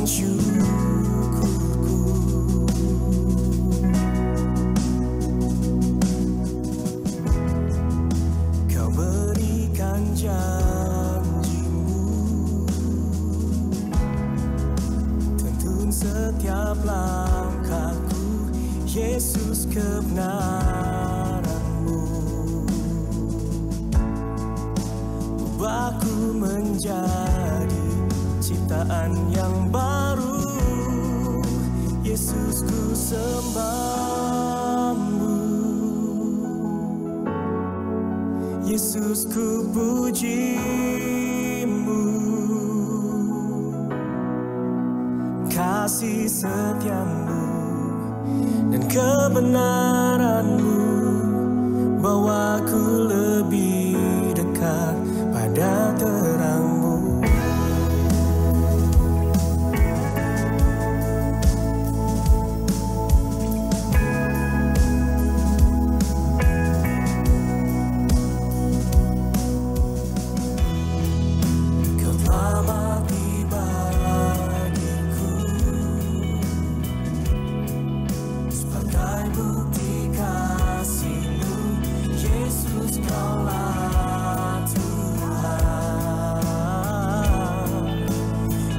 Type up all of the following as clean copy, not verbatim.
syukurku. Kau berikan janjimu, tuntun setiap langkahku, Yesus kebenaranmu. Ubahku menjadi ciptaan yang baru, Yesus ku sembahmu, Yesus ku pujimu. Kasih setiamu dan kebenaranmu bawaku lebih dekat pada terangmu. Kau telah mati bagiku sebagai bukti kasih-Mu, Yesus, Kaulah Tuhan.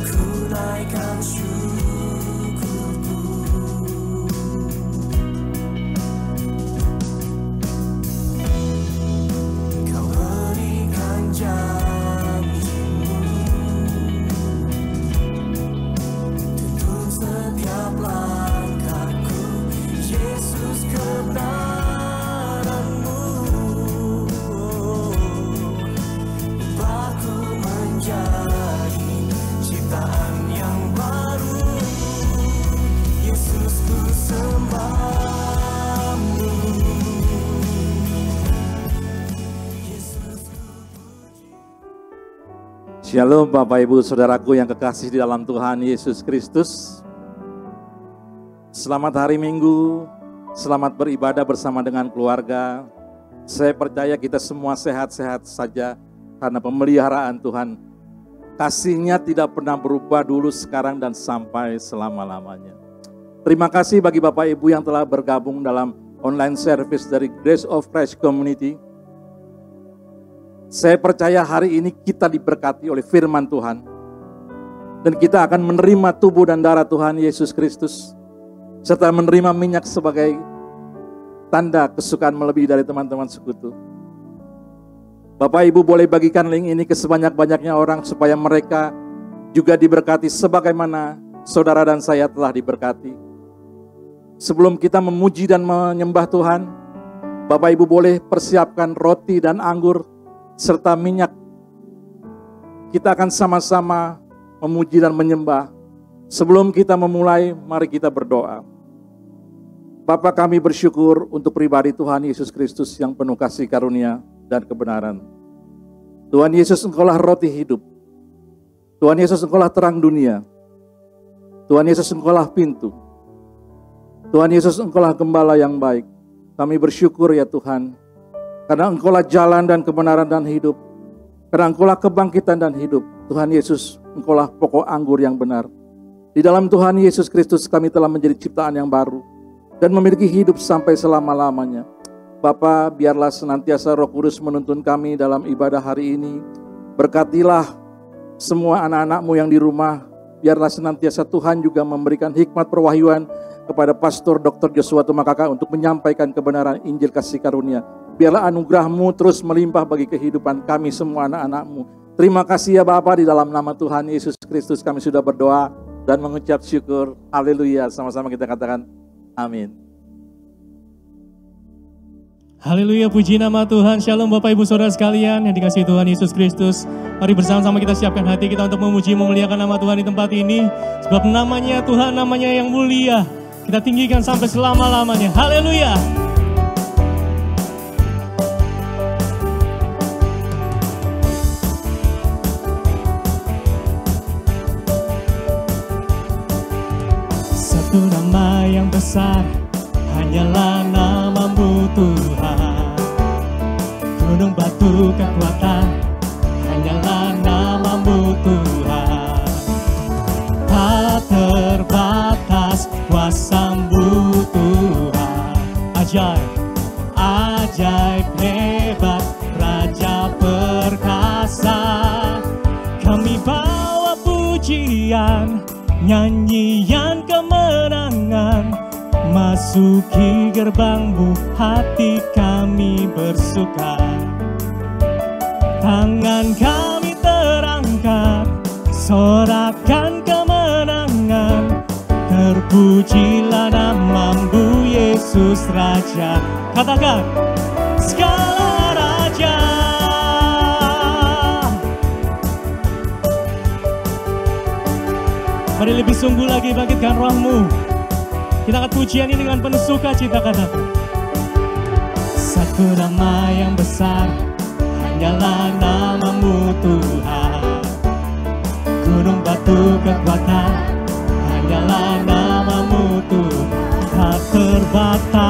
Ku naikkan syukurku. Kau berikan janjimu, tuntun setiap langkahku, Yesus kebenaranmu. Ubahku menjadi ciptaan yang baru, Yesus ku sembahmu, Yesus ku puji. Shalom Bapak Ibu Saudaraku yang kekasih di dalam Tuhan Yesus Kristus. Selamat hari Minggu, selamat beribadah bersama dengan keluarga. Saya percaya kita semua sehat-sehat saja karena pemeliharaan Tuhan. Kasih-Nya tidak pernah berubah dulu, sekarang, dan sampai selama-lamanya. Terima kasih bagi Bapak Ibu yang telah bergabung dalam online service dari Grace of Christ Community. Saya percaya hari ini kita diberkati oleh firman Tuhan. Dan kita akan menerima tubuh dan darah Tuhan Yesus Kristus, serta menerima minyak sebagai tanda kesukaan melebihi dari teman-teman sekutu. Bapak Ibu boleh bagikan link ini ke sebanyak-banyaknya orang supaya mereka juga diberkati sebagaimana saudara dan saya telah diberkati. Sebelum kita memuji dan menyembah Tuhan, Bapak Ibu boleh persiapkan roti dan anggur serta minyak. Kita akan sama-sama memuji dan menyembah. Sebelum kita memulai, mari kita berdoa. Bapa, kami bersyukur untuk pribadi Tuhan Yesus Kristus yang penuh kasih karunia dan kebenaran. Tuhan Yesus, Engkaulah roti hidup. Tuhan Yesus, Engkaulah terang dunia. Tuhan Yesus, Engkaulah pintu. Tuhan Yesus, Engkaulah gembala yang baik. Kami bersyukur ya Tuhan, karena Engkaulah jalan dan kebenaran dan hidup. Karena Engkaulah kebangkitan dan hidup. Tuhan Yesus, Engkaulah pokok anggur yang benar. Di dalam Tuhan Yesus Kristus kami telah menjadi ciptaan yang baru dan memiliki hidup sampai selama-lamanya. Bapa, biarlah senantiasa Roh Kudus menuntun kami dalam ibadah hari ini. Berkatilah semua anak-anak-Mu yang di rumah. Biarlah senantiasa Tuhan juga memberikan hikmat perwahyuan kepada Pastor Dr. Joshua Tumakaka untuk menyampaikan kebenaran Injil kasih karunia. Biarlah anugerah-Mu terus melimpah bagi kehidupan kami semua anak-anak-Mu. Terima kasih ya Bapa, di dalam nama Tuhan Yesus Kristus kami sudah berdoa dan mengucap syukur. Haleluya. Sama-sama kita katakan amin. Haleluya, puji nama Tuhan. Shalom Bapak Ibu Saudara sekalian yang dikasihi Tuhan Yesus Kristus. Mari bersama-sama kita siapkan hati kita untuk memuji, memuliakan nama Tuhan di tempat ini. Sebab namanya Tuhan, namanya yang mulia. Kita tinggikan sampai selama-lamanya. Haleluya. Satu nama yang besar, hanyalah nama-Mu Tuhan. Gunung batu kekuatan, hanyalah nama-Mu Tuhan. pujian, nyanyian kemenangan, masuki gerbang-Mu hati kami bersuka. Tangan kami terangkat, sorakan kemenangan, terpujilah nama-Mu Yesus Raja. Katakan, segala raja. Mari lebih sungguh lagi bangkitkan roh-Mu. Kita angkat pujian ini dengan penuh sukacita, katakan. Satu nama yang besar, hanyalah nama-Mu Tuhan. Gunung batu kekuatan, hanyalah nama-Mu Tuhan. Tak terbatas.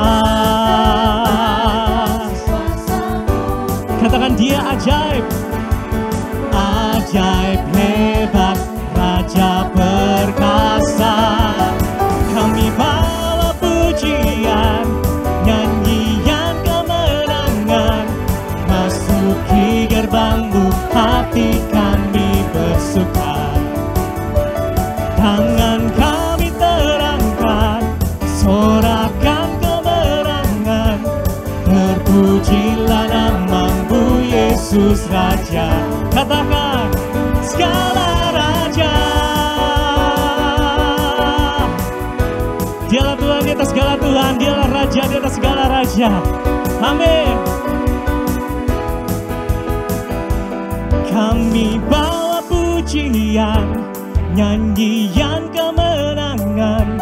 Katakan, Dia ajaib, ajaib hebat, Raja perkasa. Kami bawa pujian, nyanyian kemenangan, masuki gerbang-Mu hati kami bersuka. Tangan kami terangkat, sorakan kemenangan, terpujilah nama-Mu Yesus Raja. Katakan, segala raja. Dialah Tuhan di atas segala Tuhan, Dialah Raja di atas segala raja. Amin. Kami bawa pujian, nyanyian kemenangan,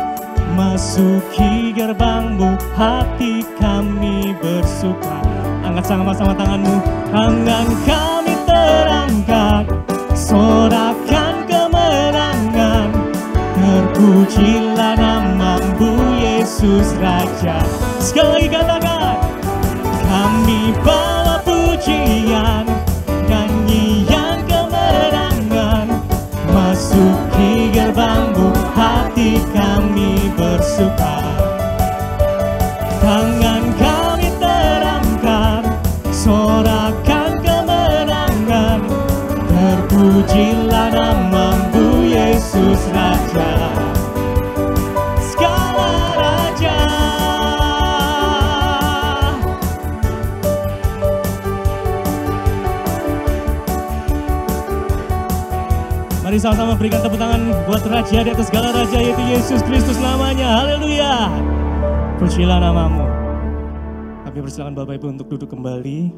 masuki gerbang-Mu hati kami bersuka. Angkat sama-sama tangan-Mu. Tangan kami terangkat, sorakan kemenangan, terpujilah nama-Mu Yesus Raja. Sekali lagi katakan, kami bawa pujian, nyanyian kemenangan, masuki gerbang-Mu hati kami bersuka. Tangan kami terangkat, sorakan kemenangan, terpujilah nama-Mu Yesus Raja. Segala raja. Mari sama-sama berikan tepuk tangan buat Raja di atas segala raja, yaitu Yesus Kristus namanya. Haleluya. Pujilah nama-Mu. Kami persilakan Bapak Ibu untuk duduk kembali.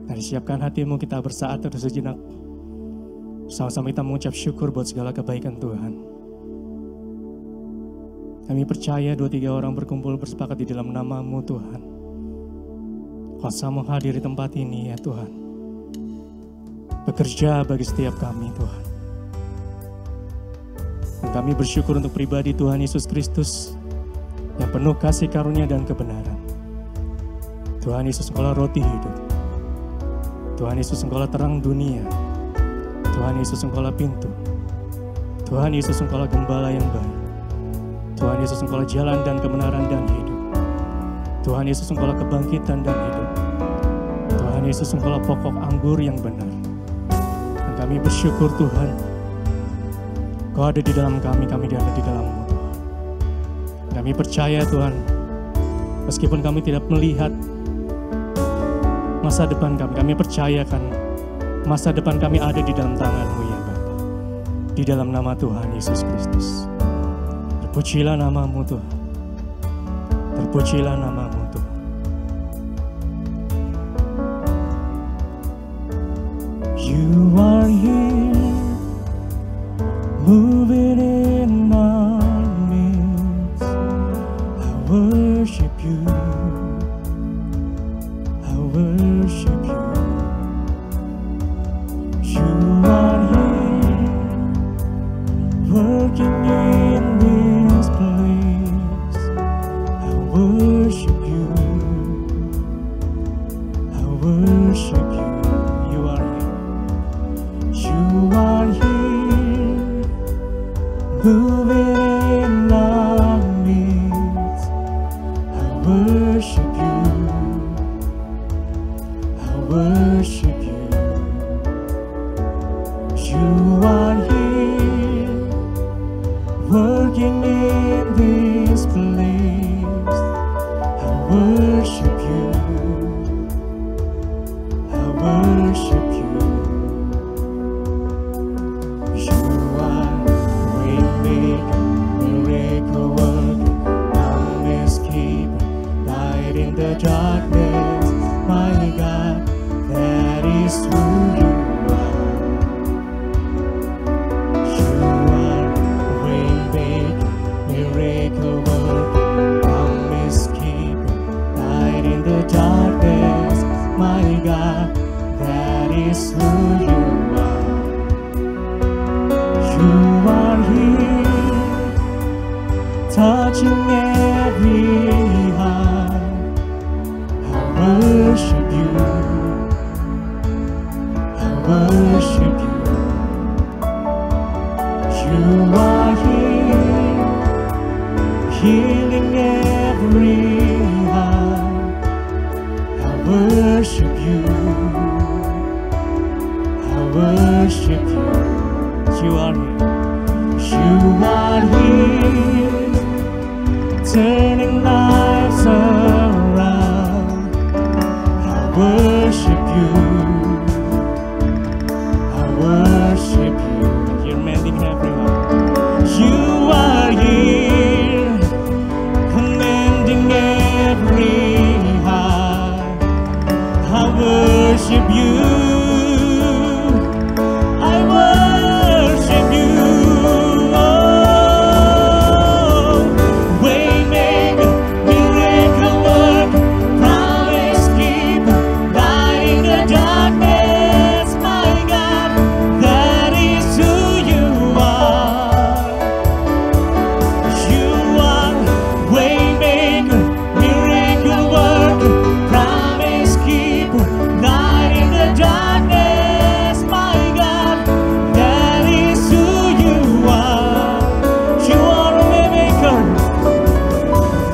Mari siapkan hatimu, kita bersaat atau sejenak. Sama-sama kita mengucap syukur buat segala kebaikan Tuhan. Kami percaya 2-3 orang berkumpul bersepakat di dalam nama-Mu Tuhan. Kuasa menghadiri tempat ini ya Tuhan. Bekerja bagi setiap kami Tuhan. Dan kami bersyukur untuk pribadi Tuhan Yesus Kristus yang penuh kasih karunia dan kebenaran. Tuhan Yesus Engkaulah roti hidup. Tuhan Yesus Engkaulah terang dunia. Tuhan Yesus Engkaulah pintu. Tuhan Yesus Engkaulah gembala yang baik. Tuhan Yesus Engkaulah jalan dan kebenaran dan hidup. Tuhan Yesus Engkaulah kebangkitan dan hidup. Tuhan Yesus Engkaulah pokok anggur yang benar. Dan kami bersyukur Tuhan, Kau ada di dalam kami ada di dalam-Mu Tuhan. Kami percaya Tuhan, meskipun kami tidak melihat masa depan kami percayakan masa depan kami ada di dalam tangan-Mu ya Bapa. Di dalam nama Tuhan Yesus Kristus. Terpujilah nama-Mu Tuhan. Terpujilah nama-Mu Tuhan. You are here, moving in our midst. I worship You. I worship You. You are here, working in this place. I worship You. I worship You. You are here. You are here, moving in our midst. I worship You. I worship You. You are here, worship you. You are here, healing every heart. I worship you. I worship you. You are here. You are here, turning lives around. I worship you. I worship you. You're mending every heart. You are here, mending every heart. I worship you. I worship you. Oh, waymaker, miracle worker, promise keeper, light in the darkness, my God, that is who you are. You are waymaker, miracle worker, promise keeper, light in the darkness, my God, that is who you are. You are a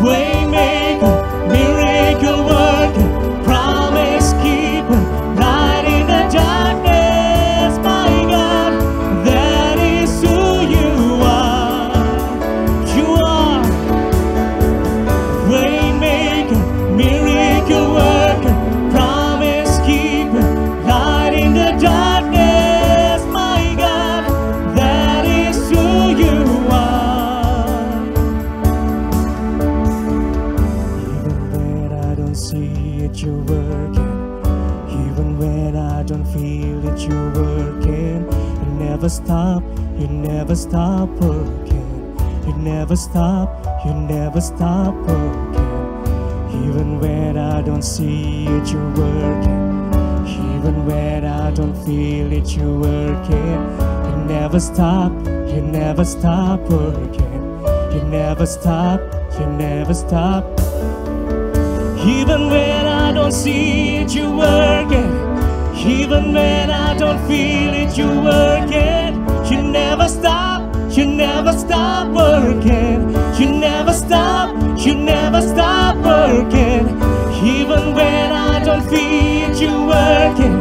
waymaker, miracle worker, promise keeper, light in the darkness, my God, that is who you are. You are waymaker, miracle worker, promise keeper, light in the darkness, my God, that is who you are. Even when I don't see it, you're working. Even when I don't feel it, you're working. You never stop, you never stop working. You never stop, you never stop working. Even when I don't see it, you're working. Even when I don't feel it, you're working. You never stop, you never stop working. You never stop, you never stop. Even when I don't see it, you're working. Even when I don't feel it, you're working. You never stop, you never stop working. You never stop, you never stop working. Even when I don't feel it, you're working.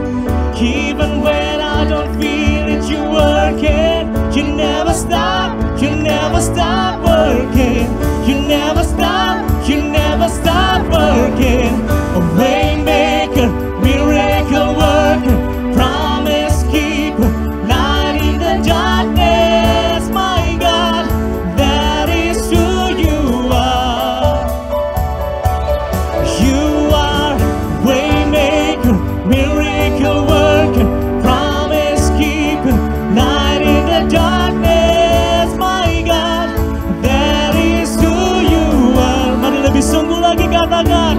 Even when I don't feel it, you're working. You never stop, you never stop working. You never stop, you never stop working. A waymaker, miracle worker, promise keeper, light in the darkness, my God, that is who you are. You are waymaker, miracle worker, promise keeper, light in the darkness, my God, that is who you are. Mari lebih sungguh lagi katakan,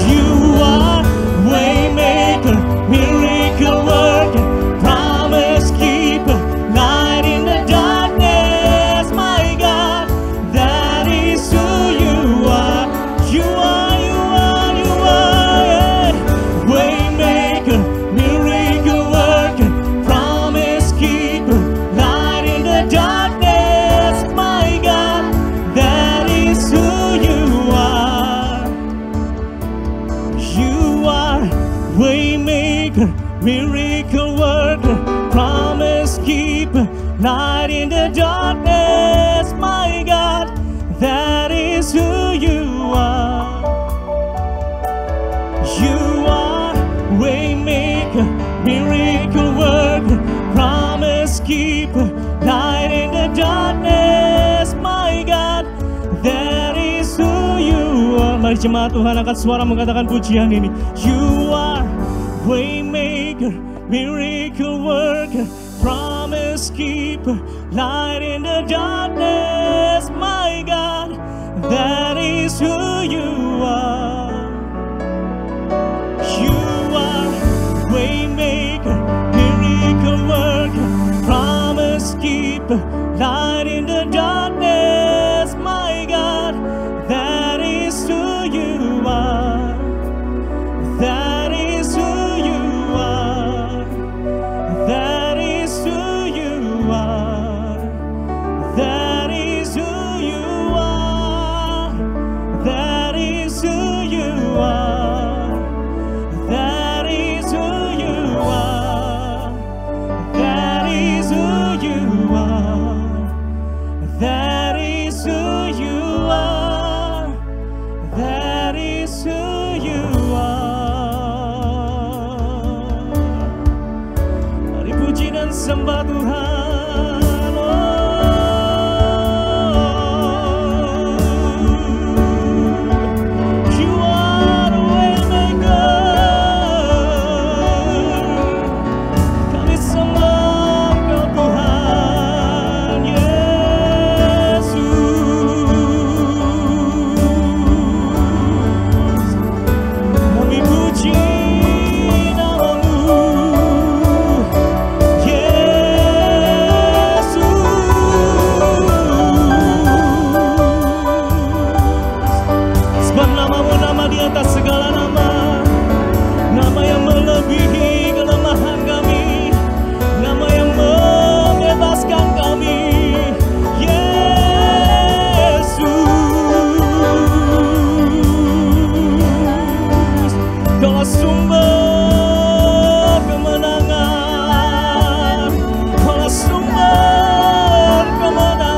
you are waymaker, miracle worker, promise keeper, light in the darkness, my God, that is who you are. You are, you are, you are, yeah. Waymaker, miracle worker, promise keeper, light in the darkness, my God, that is who you are. You are waymaker, miracle worker, promise keeper, light in the darkness, my God, that is who you are. You are waymaker, miracle worker, promise keeper, light in the darkness, my God, that is who you are. Mari jemaat Tuhan angkat suara mengatakan pujian ini. You are waymaker, miracle worker, promise keeper, light in the darkness, my God, that is who you are. You are waymaker, miracle worker, promise keeper, light in the darkness, my God, that is who you are. That is who you are. That puji dan sembah Tuhan. You are the waymaker. Kami sembah Engkau Tuhan Yesus. Kami puji atas segala nama, nama yang melebihi kelemahan kami, nama yang membebaskan kami, Yesus. Kaulah sumber kemenangan, Kaulah sumber kemenangan.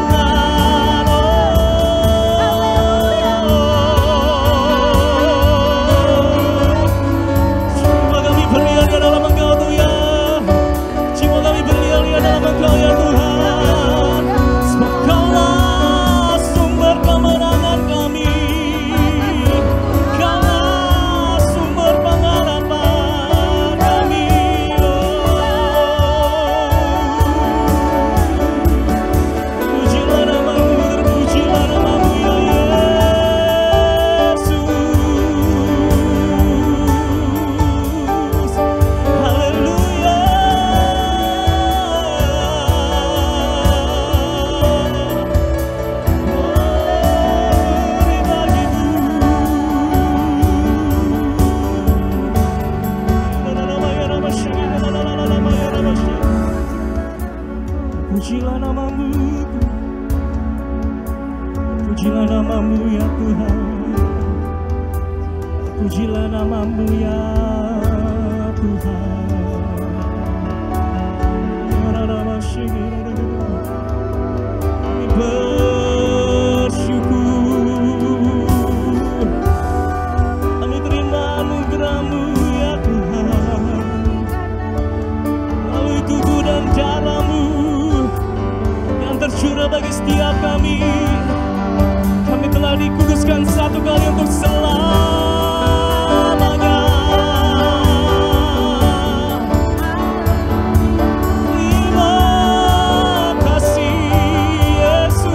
Engkau ya Tuhan, sebab Kaulah sumber kemenangan kami, Kaulah sumber pengharapan kami. Pujilah nama-Mu, terpujilah nama-Mu ya Yesus. Haleluya. Pujilah nama-Mu, pujilah nama-Mu ya Tuhan, pujilah nama-Mu ya Tuhan. Kami bersyukur, kami terima anugerah-Mu ya Tuhan, melalui tubuh dan darah-Mu yang tercurah bagi setiap kami. Kami telah dikuduskan satu kali untuk selamanya. Terima kasih Yesus.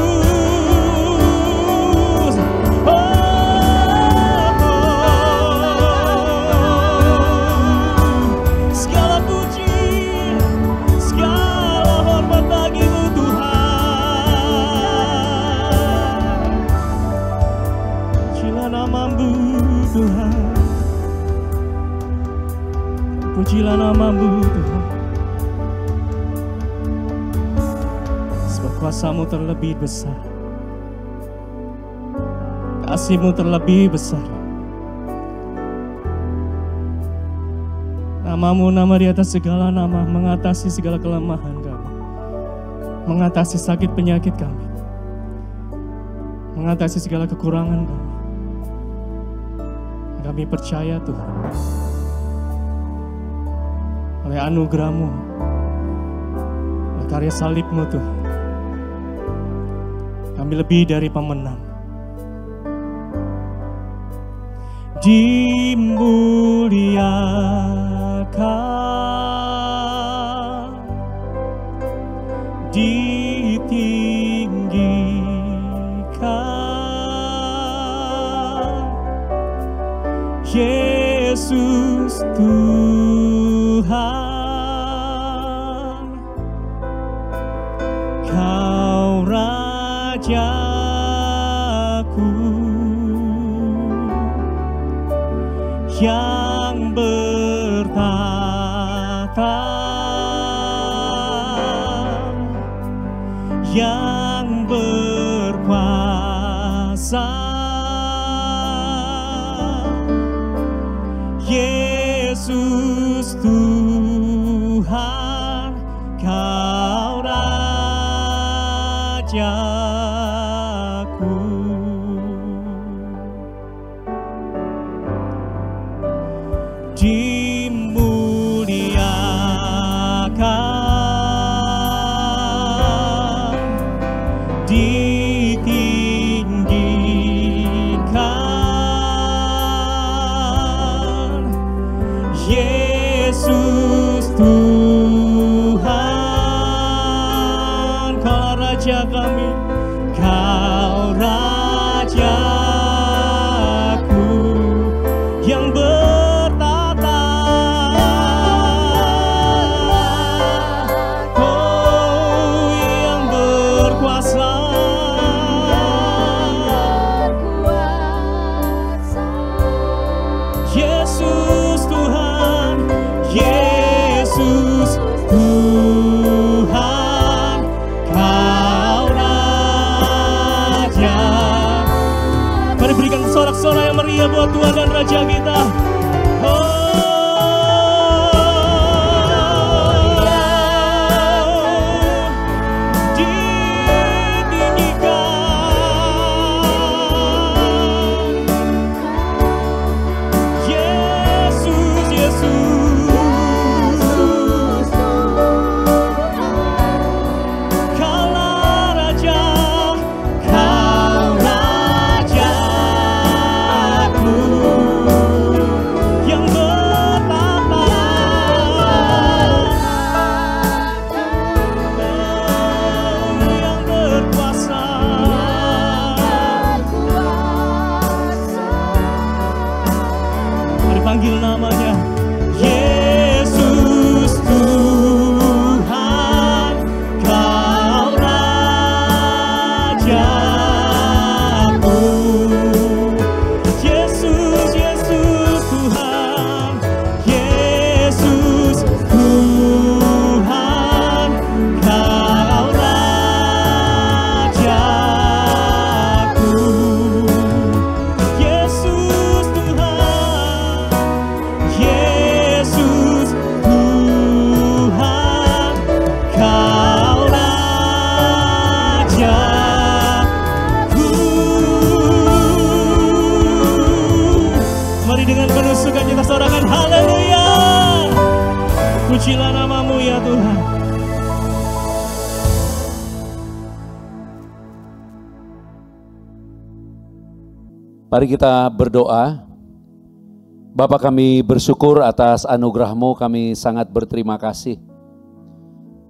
Segala puji, segala hormat bagi-Mu Tuhan. Pujilah nama-Mu Tuhan, pujilah nama-Mu Tuhan, sebab kuasa-Mu terlebih besar, kasih-Mu terlebih besar. Nama-Mu nama di atas segala nama, mengatasi segala kelemahan kami, mengatasi sakit penyakit kami, mengatasi segala kekurangan kami. Kami percaya Tuhan, oleh anugerah-Mu, oleh karya salib-Mu Tuhan, kami lebih dari pemenang. Dimuliakan, ditinggikan, Yesus Tuhan, Kau Rajaku yang bertata, yang berkuasa, Yesus Tuhan, Kau Rajaku. Dimuliakan, Raja kami, Kau Rajaku yang bertata. Kau yang berkuasa. Yesus Tuhan, Yesus Tuhan, Kau Raja. Mari berikan sorak-sorai yang meriah buat Tuhan dan Raja kita. Panggil namanya, Yesus Tuhan, Kau Rajaku. Yesus, Yesus Tuhan, Yesus Tuhan, Kau Rajaku. Yesus Tuhan, Yesus Tuhan, Kau Rajaku. Mari dengan penuh sukacita sorakan haleluya. Pujilah namamu ya Tuhan. Mari kita berdoa. Bapa, kami bersyukur atas anugerah-Mu, kami sangat berterima kasih.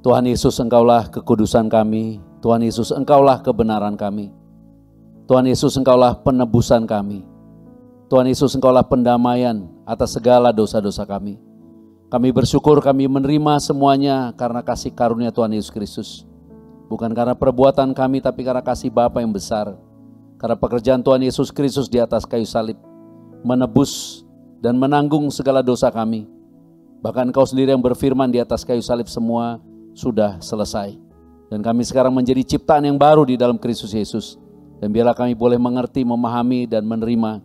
Tuhan Yesus, Engkaulah kekudusan kami. Tuhan Yesus, Engkaulah kebenaran kami. Tuhan Yesus, Engkaulah penebusan kami. Tuhan Yesus, Engkaulah pendamaian atas segala dosa-dosa kami. Kami bersyukur kami menerima semuanya karena kasih karunia Tuhan Yesus Kristus. Bukan karena perbuatan kami, tapi karena kasih Bapa yang besar. Karena pekerjaan Tuhan Yesus Kristus di atas kayu salib menebus dan menanggung segala dosa kami. Bahkan Engkau sendiri yang berfirman di atas kayu salib, semua sudah selesai. Dan kami sekarang menjadi ciptaan yang baru di dalam Kristus Yesus. Dan biarlah kami boleh mengerti, memahami, dan menerima.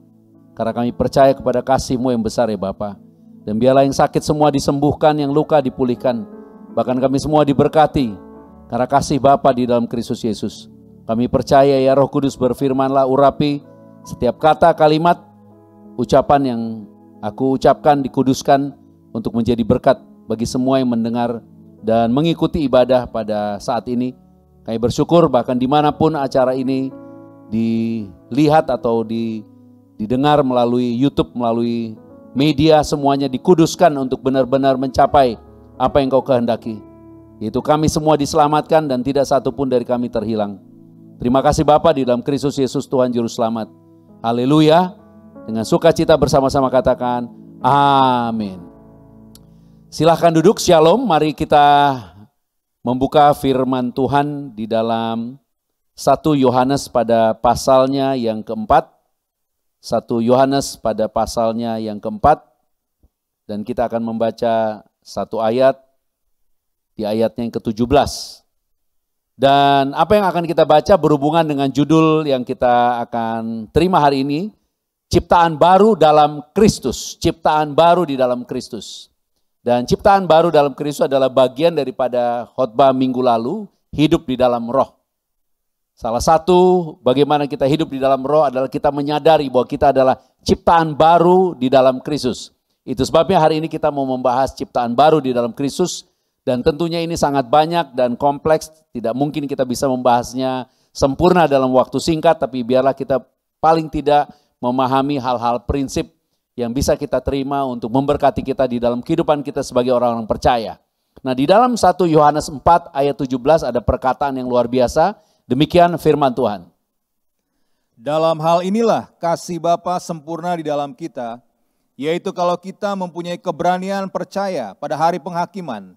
Karena kami percaya kepada kasih-Mu yang besar ya Bapa. Dan biarlah yang sakit semua disembuhkan, yang luka dipulihkan. Bahkan kami semua diberkati karena kasih Bapa di dalam Kristus Yesus. Kami percaya ya Roh Kudus, berfirmanlah, urapi setiap kata, kalimat, ucapan yang aku ucapkan, dikuduskan untuk menjadi berkat bagi semua yang mendengar dan mengikuti ibadah pada saat ini. Kami bersyukur bahkan dimanapun acara ini dilihat atau didengar melalui YouTube, melalui media, semuanya dikuduskan untuk benar-benar mencapai apa yang Kau kehendaki. Yaitu kami semua diselamatkan dan tidak satu pun dari kami terhilang. Terima kasih Bapa di dalam Kristus Yesus Tuhan Juru Selamat. Haleluya. Dengan sukacita bersama-sama katakan amin. Silahkan duduk, shalom. Mari kita membuka firman Tuhan di dalam 1 Yohanes pada pasalnya yang keempat. 1 Yohanes pada pasalnya yang keempat. Dan kita akan membaca satu ayat di ayatnya yang ke-17. Dan apa yang akan kita baca berhubungan dengan judul yang kita akan terima hari ini. Ciptaan baru dalam Kristus, ciptaan baru di dalam Kristus. Dan ciptaan baru dalam Kristus adalah bagian daripada khotbah minggu lalu, hidup di dalam roh. Salah satu bagaimana kita hidup di dalam roh adalah kita menyadari bahwa kita adalah ciptaan baru di dalam Kristus. Itu sebabnya hari ini kita mau membahas ciptaan baru di dalam Kristus. Dan tentunya ini sangat banyak dan kompleks, tidak mungkin kita bisa membahasnya sempurna dalam waktu singkat, tapi biarlah kita paling tidak memahami hal-hal prinsip yang bisa kita terima untuk memberkati kita di dalam kehidupan kita sebagai orang-orang percaya. Nah, di dalam 1 Yohanes 4 ayat 17 ada perkataan yang luar biasa. Demikian firman Tuhan. Dalam hal inilah kasih Bapa sempurna di dalam kita, yaitu kalau kita mempunyai keberanian percaya pada hari penghakiman.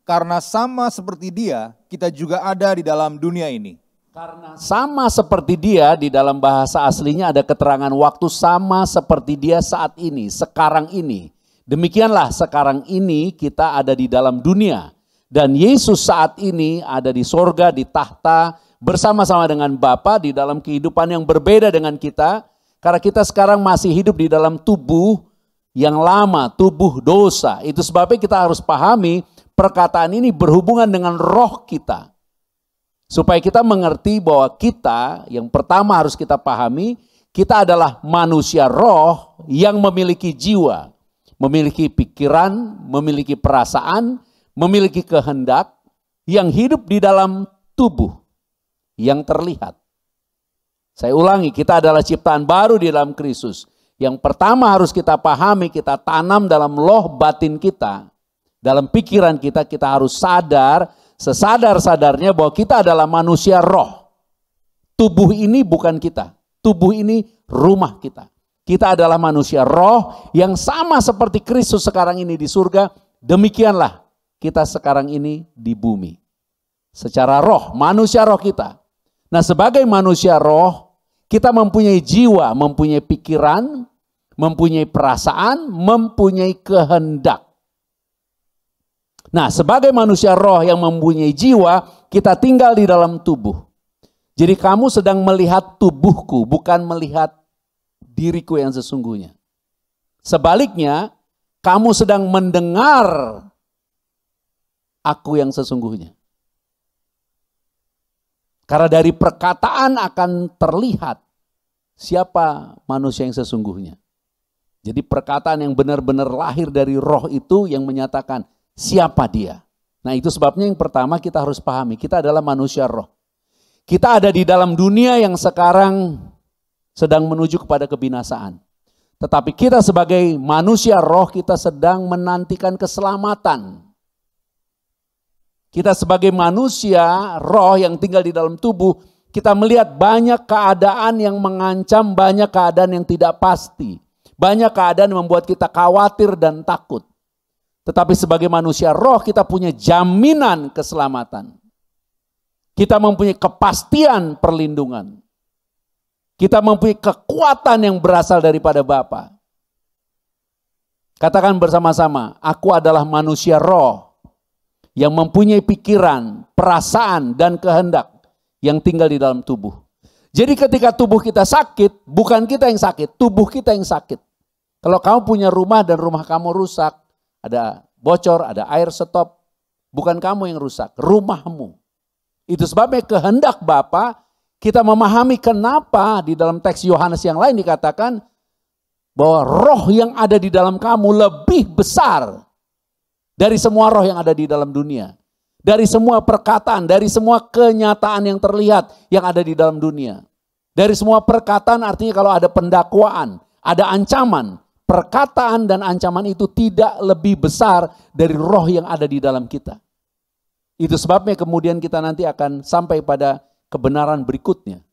Karena sama seperti Dia, kita juga ada di dalam dunia ini. Karena sama seperti Dia, di dalam bahasa aslinya ada keterangan waktu sama seperti Dia saat ini, sekarang ini. Demikianlah sekarang ini kita ada di dalam dunia. Dan Yesus saat ini ada di sorga, di tahta, bersama-sama dengan Bapa di dalam kehidupan yang berbeda dengan kita. Karena kita sekarang masih hidup di dalam tubuh yang lama, tubuh dosa. Itu sebabnya kita harus pahami perkataan ini berhubungan dengan roh kita. Supaya kita mengerti bahwa kita, yang pertama harus kita pahami, kita adalah manusia roh yang memiliki jiwa. Memiliki pikiran, memiliki perasaan, memiliki kehendak yang hidup di dalam tubuh yang terlihat. Saya ulangi, kita adalah ciptaan baru di dalam Kristus. Yang pertama harus kita pahami, kita tanam dalam loh batin kita. Dalam pikiran kita, kita harus sadar, sesadar-sadarnya bahwa kita adalah manusia roh. Tubuh ini bukan kita. Tubuh ini rumah kita. Kita adalah manusia roh yang sama seperti Kristus sekarang ini di surga. Demikianlah kita sekarang ini di bumi. Secara roh, manusia roh kita. Nah, sebagai manusia roh, kita mempunyai jiwa, mempunyai pikiran, mempunyai perasaan, mempunyai kehendak. Nah, sebagai manusia roh yang mempunyai jiwa, kita tinggal di dalam tubuh. Jadi kamu sedang melihat tubuhku, bukan melihat diriku yang sesungguhnya. Sebaliknya, kamu sedang mendengar aku yang sesungguhnya. Karena dari perkataan akan terlihat siapa manusia yang sesungguhnya. Jadi perkataan yang benar-benar lahir dari roh itu yang menyatakan siapa dia. Nah, itu sebabnya yang pertama kita harus pahami, kita adalah manusia roh. Kita ada di dalam dunia yang sekarang sedang menuju kepada kebinasaan. Tetapi kita sebagai manusia roh, kita sedang menantikan keselamatan. Kita sebagai manusia roh yang tinggal di dalam tubuh, kita melihat banyak keadaan yang mengancam, banyak keadaan yang tidak pasti. Banyak keadaan yang membuat kita khawatir dan takut. Tetapi sebagai manusia roh kita punya jaminan keselamatan. Kita mempunyai kepastian perlindungan. Kita mempunyai kekuatan yang berasal daripada Bapa. Katakan bersama-sama, aku adalah manusia roh yang mempunyai pikiran, perasaan, dan kehendak yang tinggal di dalam tubuh. Jadi ketika tubuh kita sakit, bukan kita yang sakit, tubuh kita yang sakit. Kalau kamu punya rumah dan rumah kamu rusak, ada bocor, ada air stop, bukan kamu yang rusak, rumahmu. Itu sebabnya kehendak Bapa, kita memahami kenapa di dalam teks Yohanes yang lain dikatakan bahwa roh yang ada di dalam kamu lebih besar dari semua roh yang ada di dalam dunia. Dari semua perkataan, dari semua kenyataan yang terlihat yang ada di dalam dunia. Dari semua perkataan artinya kalau ada pendakwaan, ada ancaman. Perkataan dan ancaman itu tidak lebih besar dari roh yang ada di dalam kita. Itu sebabnya kemudian kita nanti akan sampai pada kebenaran berikutnya.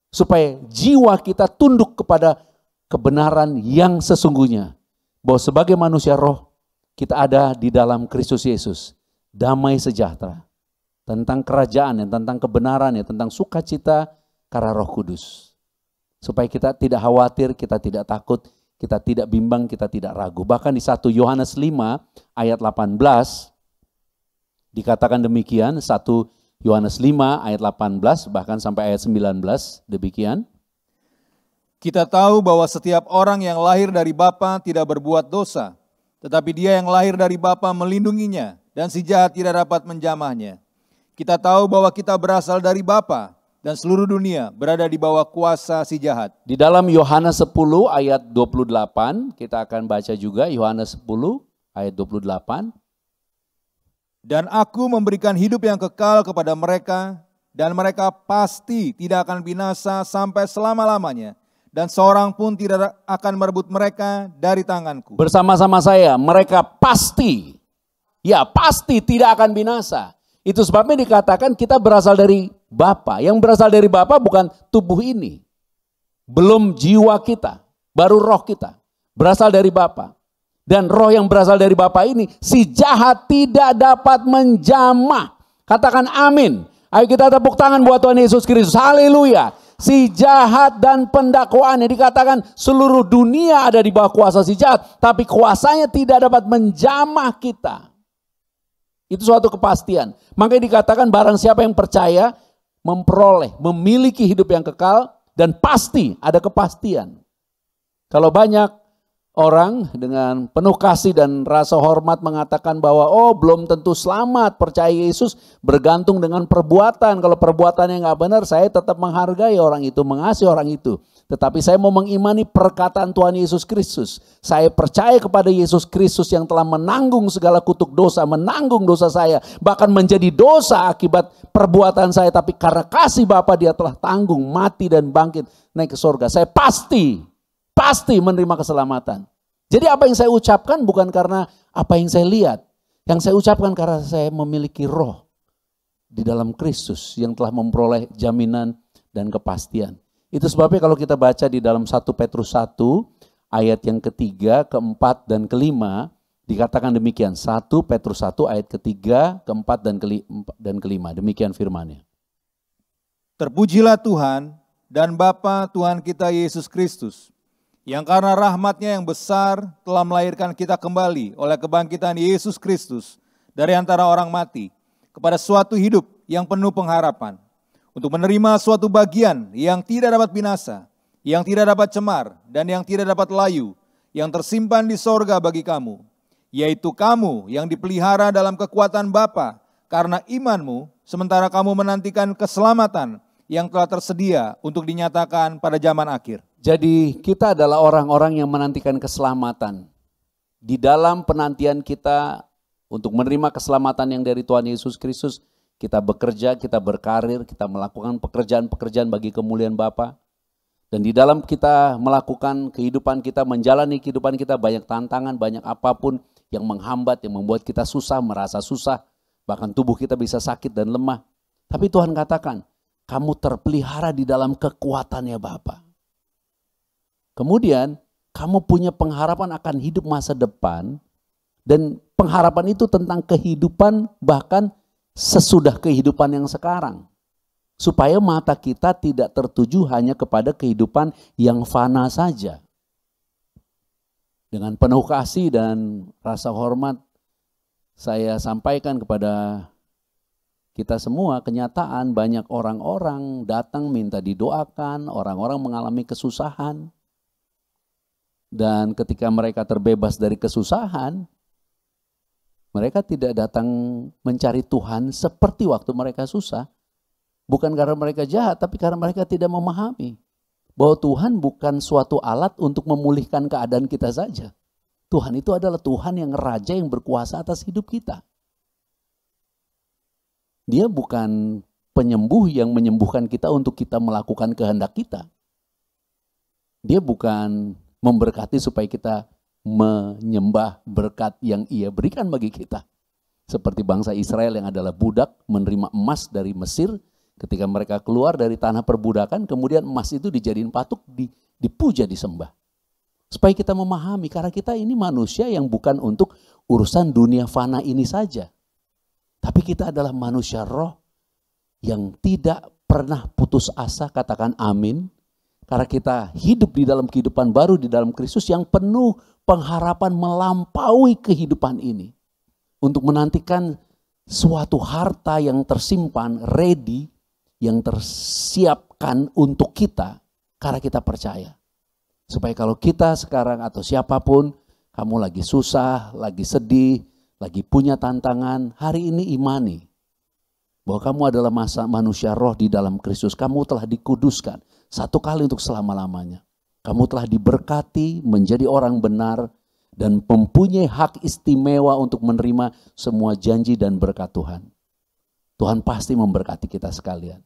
Supaya jiwa kita tunduk kepada kebenaran yang sesungguhnya. Bahwa sebagai manusia roh, kita ada di dalam Kristus Yesus, damai sejahtera, tentang kerajaan, tentang kebenaran, tentang sukacita karena Roh Kudus. Supaya kita tidak khawatir, kita tidak takut, kita tidak bimbang, kita tidak ragu. Bahkan di 1 Yohanes 5 ayat 18 dikatakan demikian, 1 Yohanes 5 ayat 18 bahkan sampai ayat 19 demikian. Kita tahu bahwa setiap orang yang lahir dari Bapa tidak berbuat dosa. Tetapi dia yang lahir dari Bapa melindunginya dan si jahat tidak dapat menjamahnya. Kita tahu bahwa kita berasal dari Bapa dan seluruh dunia berada di bawah kuasa si jahat. Di dalam Yohanes 10 ayat 28 kita akan baca juga Yohanes 10 ayat 28. Dan aku memberikan hidup yang kekal kepada mereka dan mereka pasti tidak akan binasa sampai selama-lamanya. Dan seorang pun tidak akan merebut mereka dari tanganku. Bersama-sama saya, mereka pasti. Ya pasti tidak akan binasa. Itu sebabnya dikatakan kita berasal dari Bapa. Yang berasal dari Bapa bukan tubuh ini. Belum jiwa kita, baru roh kita. Berasal dari Bapa. Dan roh yang berasal dari Bapa ini, si jahat tidak dapat menjamah. Katakan amin. Ayo kita tepuk tangan buat Tuhan Yesus Kristus. Haleluya. Si jahat dan pendakwaannya, dikatakan seluruh dunia ada di bawah kuasa si jahat. Tapi kuasanya tidak dapat menjamah kita. Itu suatu kepastian. Makanya dikatakan barang siapa yang percaya, memperoleh, memiliki hidup yang kekal, dan pasti ada kepastian. Kalau banyak orang dengan penuh kasih dan rasa hormat mengatakan bahwa belum tentu selamat, percaya Yesus bergantung dengan perbuatan. Kalau perbuatannya nggak benar, saya tetap menghargai orang itu, mengasihi orang itu. Tetapi saya mau mengimani perkataan Tuhan Yesus Kristus. Saya percaya kepada Yesus Kristus yang telah menanggung segala kutuk dosa, menanggung dosa saya, bahkan menjadi dosa akibat perbuatan saya. Tapi karena kasih Bapa dia telah tanggung, mati dan bangkit naik ke surga. Saya pasti menerima keselamatan. Jadi apa yang saya ucapkan bukan karena apa yang saya lihat. Yang saya ucapkan karena saya memiliki roh di dalam Kristus yang telah memperoleh jaminan dan kepastian. Itu sebabnya kalau kita baca di dalam 1 Petrus 1 ayat yang ketiga, keempat, dan kelima, dikatakan demikian. 1 Petrus 1 ayat ketiga, keempat, dan kelima. Demikian firman-Nya. Terpujilah Tuhan dan Bapa Tuhan kita Yesus Kristus, yang karena rahmat-Nya yang besar telah melahirkan kita kembali oleh kebangkitan Yesus Kristus dari antara orang mati kepada suatu hidup yang penuh pengharapan, untuk menerima suatu bagian yang tidak dapat binasa, yang tidak dapat cemar, dan yang tidak dapat layu, yang tersimpan di sorga bagi kamu, yaitu kamu yang dipelihara dalam kekuatan Bapa karena imanmu, sementara kamu menantikan keselamatan yang telah tersedia untuk dinyatakan pada zaman akhir. Jadi kita adalah orang-orang yang menantikan keselamatan. Di dalam penantian kita untuk menerima keselamatan yang dari Tuhan Yesus Kristus, kita bekerja, kita berkarir, kita melakukan pekerjaan-pekerjaan bagi kemuliaan Bapa. Dan di dalam kita melakukan kehidupan kita, menjalani kehidupan kita, banyak tantangan, banyak apapun yang menghambat, yang membuat kita susah, merasa susah. Bahkan tubuh kita bisa sakit dan lemah. Tapi Tuhan katakan, kamu terpelihara di dalam kekuatannya Bapa. Kemudian kamu punya pengharapan akan hidup masa depan, dan pengharapan itu tentang kehidupan bahkan sesudah kehidupan yang sekarang. Supaya mata kita tidak tertuju hanya kepada kehidupan yang fana saja. Dengan penuh kasih dan rasa hormat, saya sampaikan kepada kita semua kenyataan banyak orang-orang datang minta didoakan, orang-orang mengalami kesusahan. Dan ketika mereka terbebas dari kesusahan, mereka tidak datang mencari Tuhan seperti waktu mereka susah. Bukan karena mereka jahat, tapi karena mereka tidak memahami bahwa Tuhan bukan suatu alat untuk memulihkan keadaan kita saja. Tuhan itu adalah Tuhan yang raja yang berkuasa atas hidup kita. Dia bukan penyembuh yang menyembuhkan kita untuk kita melakukan kehendak kita. Dia bukan memberkati supaya kita menyembah berkat yang Ia berikan bagi kita. Seperti bangsa Israel yang adalah budak menerima emas dari Mesir, ketika mereka keluar dari tanah perbudakan, kemudian emas itu dijadiin patung, dipuja, disembah. Supaya kita memahami, karena kita ini manusia yang bukan untuk urusan dunia fana ini saja. Tapi kita adalah manusia roh yang tidak pernah putus asa, katakan amin. Karena kita hidup di dalam kehidupan baru di dalam Kristus yang penuh pengharapan melampaui kehidupan ini. Untuk menantikan suatu harta yang tersimpan, ready, yang tersiapkan untuk kita karena kita percaya. Supaya kalau kita sekarang atau siapapun, kamu lagi susah, lagi sedih, lagi punya tantangan, hari ini imani bahwa kamu adalah manusia roh di dalam Kristus. Kamu telah dikuduskan satu kali untuk selama-lamanya. Kamu telah diberkati menjadi orang benar dan mempunyai hak istimewa untuk menerima semua janji dan berkat Tuhan. Tuhan pasti memberkati kita sekalian.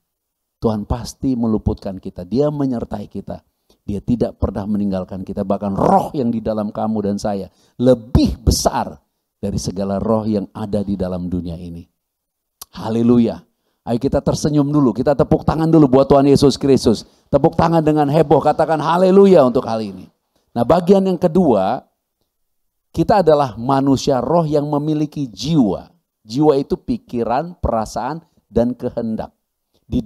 Tuhan pasti meluputkan kita. Dia menyertai kita. Dia tidak pernah meninggalkan kita. Bahkan roh yang di dalam kamu dan saya lebih besar dari segala roh yang ada di dalam dunia ini. Haleluya. Ayo kita tersenyum dulu, kita tepuk tangan dulu buat Tuhan Yesus Kristus. Tepuk tangan dengan heboh, katakan haleluya untuk hal ini. Nah, bagian yang kedua, kita adalah manusia roh yang memiliki jiwa. Jiwa itu pikiran, perasaan, dan kehendak. Di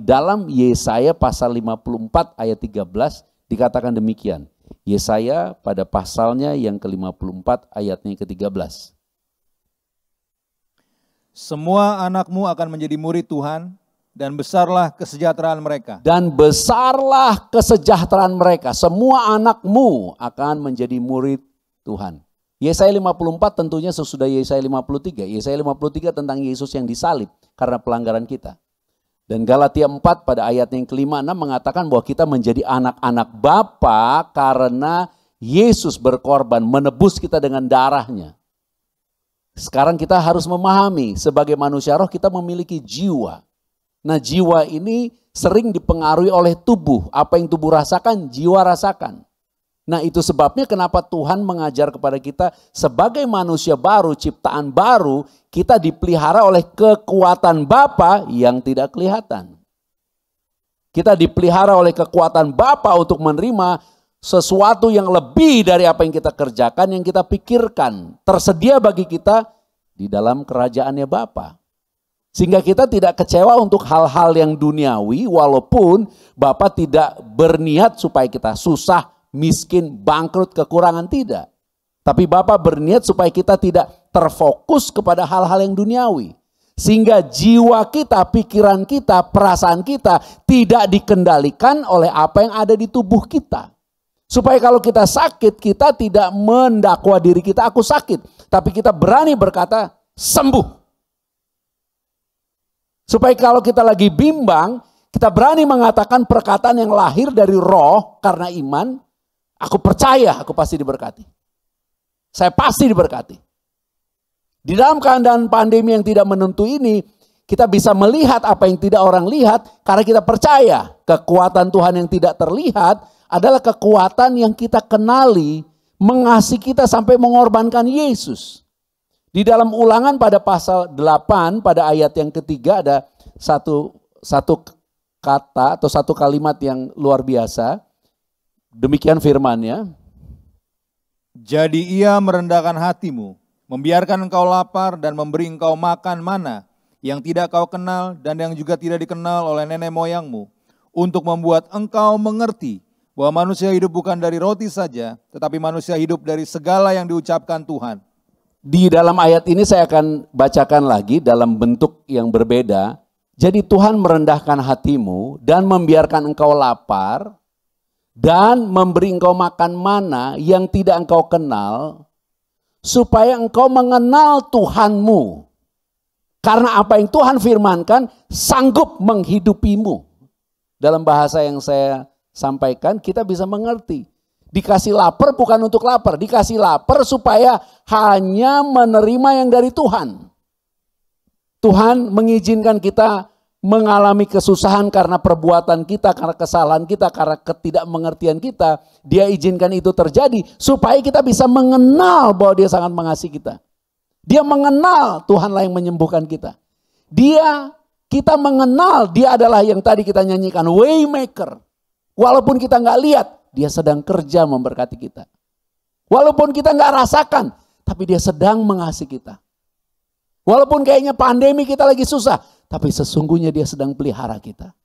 dalam Yesaya pasal 54 ayat 13 dikatakan demikian. Yesaya pada pasalnya yang ke-54 ayatnya ke-13. Semua anakmu akan menjadi murid Tuhan, dan besarlah kesejahteraan mereka. Dan besarlah kesejahteraan mereka. Semua anakmu akan menjadi murid Tuhan. Yesaya 54 tentunya sesudah Yesaya 53. Yesaya 53 tentang Yesus yang disalib karena pelanggaran kita. Dan Galatia 4 pada ayat yang ke-5-6 mengatakan bahwa kita menjadi anak-anak Bapa karena Yesus berkorban menebus kita dengan darahnya. Sekarang kita harus memahami sebagai manusia roh kita memiliki jiwa. Nah, jiwa ini sering dipengaruhi oleh tubuh. Apa yang tubuh rasakan, jiwa rasakan. Nah, itu sebabnya kenapa Tuhan mengajar kepada kita sebagai manusia baru, ciptaan baru, kita dipelihara oleh kekuatan Bapa yang tidak kelihatan. Kita dipelihara oleh kekuatan Bapa untuk menerima sesuatu yang lebih dari apa yang kita kerjakan, yang kita pikirkan. Tersedia bagi kita di dalam kerajaannya Bapa. Sehingga kita tidak kecewa untuk hal-hal yang duniawi, walaupun Bapa tidak berniat supaya kita susah, miskin, bangkrut, kekurangan, tidak. Tapi Bapa berniat supaya kita tidak terfokus kepada hal-hal yang duniawi. Sehingga jiwa kita, pikiran kita, perasaan kita tidak dikendalikan oleh apa yang ada di tubuh kita. Supaya kalau kita sakit, kita tidak mendakwa diri kita, aku sakit. Tapi kita berani berkata, sembuh. Supaya kalau kita lagi bimbang, kita berani mengatakan perkataan yang lahir dari roh karena iman, aku percaya aku pasti diberkati. Saya pasti diberkati. Di dalam keadaan pandemi yang tidak menentu ini, kita bisa melihat apa yang tidak orang lihat karena kita percaya kekuatan Tuhan yang tidak terlihat adalah kekuatan yang kita kenali, mengasihi kita sampai mengorbankan Yesus. Di dalam Ulangan pada pasal 8 pada ayat yang ketiga ada satu kata atau satu kalimat yang luar biasa. Demikian firman-Nya. Jadi ia merendahkan hatimu, membiarkan engkau lapar dan memberi engkau makan mana yang tidak kau kenal dan yang juga tidak dikenal oleh nenek moyangmu, untuk membuat engkau mengerti bahwa manusia hidup bukan dari roti saja, tetapi manusia hidup dari segala yang diucapkan Tuhan. Di dalam ayat ini saya akan bacakan lagi dalam bentuk yang berbeda. Jadi Tuhan merendahkan hatimu dan membiarkan engkau lapar dan memberi engkau makan mana yang tidak engkau kenal, supaya engkau mengenal Tuhanmu. Karena apa yang Tuhan firmankan sanggup menghidupimu. Dalam bahasa yang saya sampaikan kita bisa mengerti. Dikasih lapar bukan untuk lapar, dikasih lapar supaya hanya menerima yang dari Tuhan. Tuhan mengizinkan kita mengalami kesusahan karena perbuatan kita, karena kesalahan kita, karena ketidakmengertian kita. Dia izinkan itu terjadi supaya kita bisa mengenal bahwa Dia sangat mengasihi kita. Dia mengenal Tuhanlah yang menyembuhkan kita. Kita mengenal Dia adalah yang tadi kita nyanyikan, Waymaker. Walaupun kita nggak lihat, Dia sedang kerja memberkati kita. Walaupun kita nggak rasakan, tapi Dia sedang mengasihi kita. Walaupun kayaknya pandemi kita lagi susah, tapi sesungguhnya Dia sedang pelihara kita.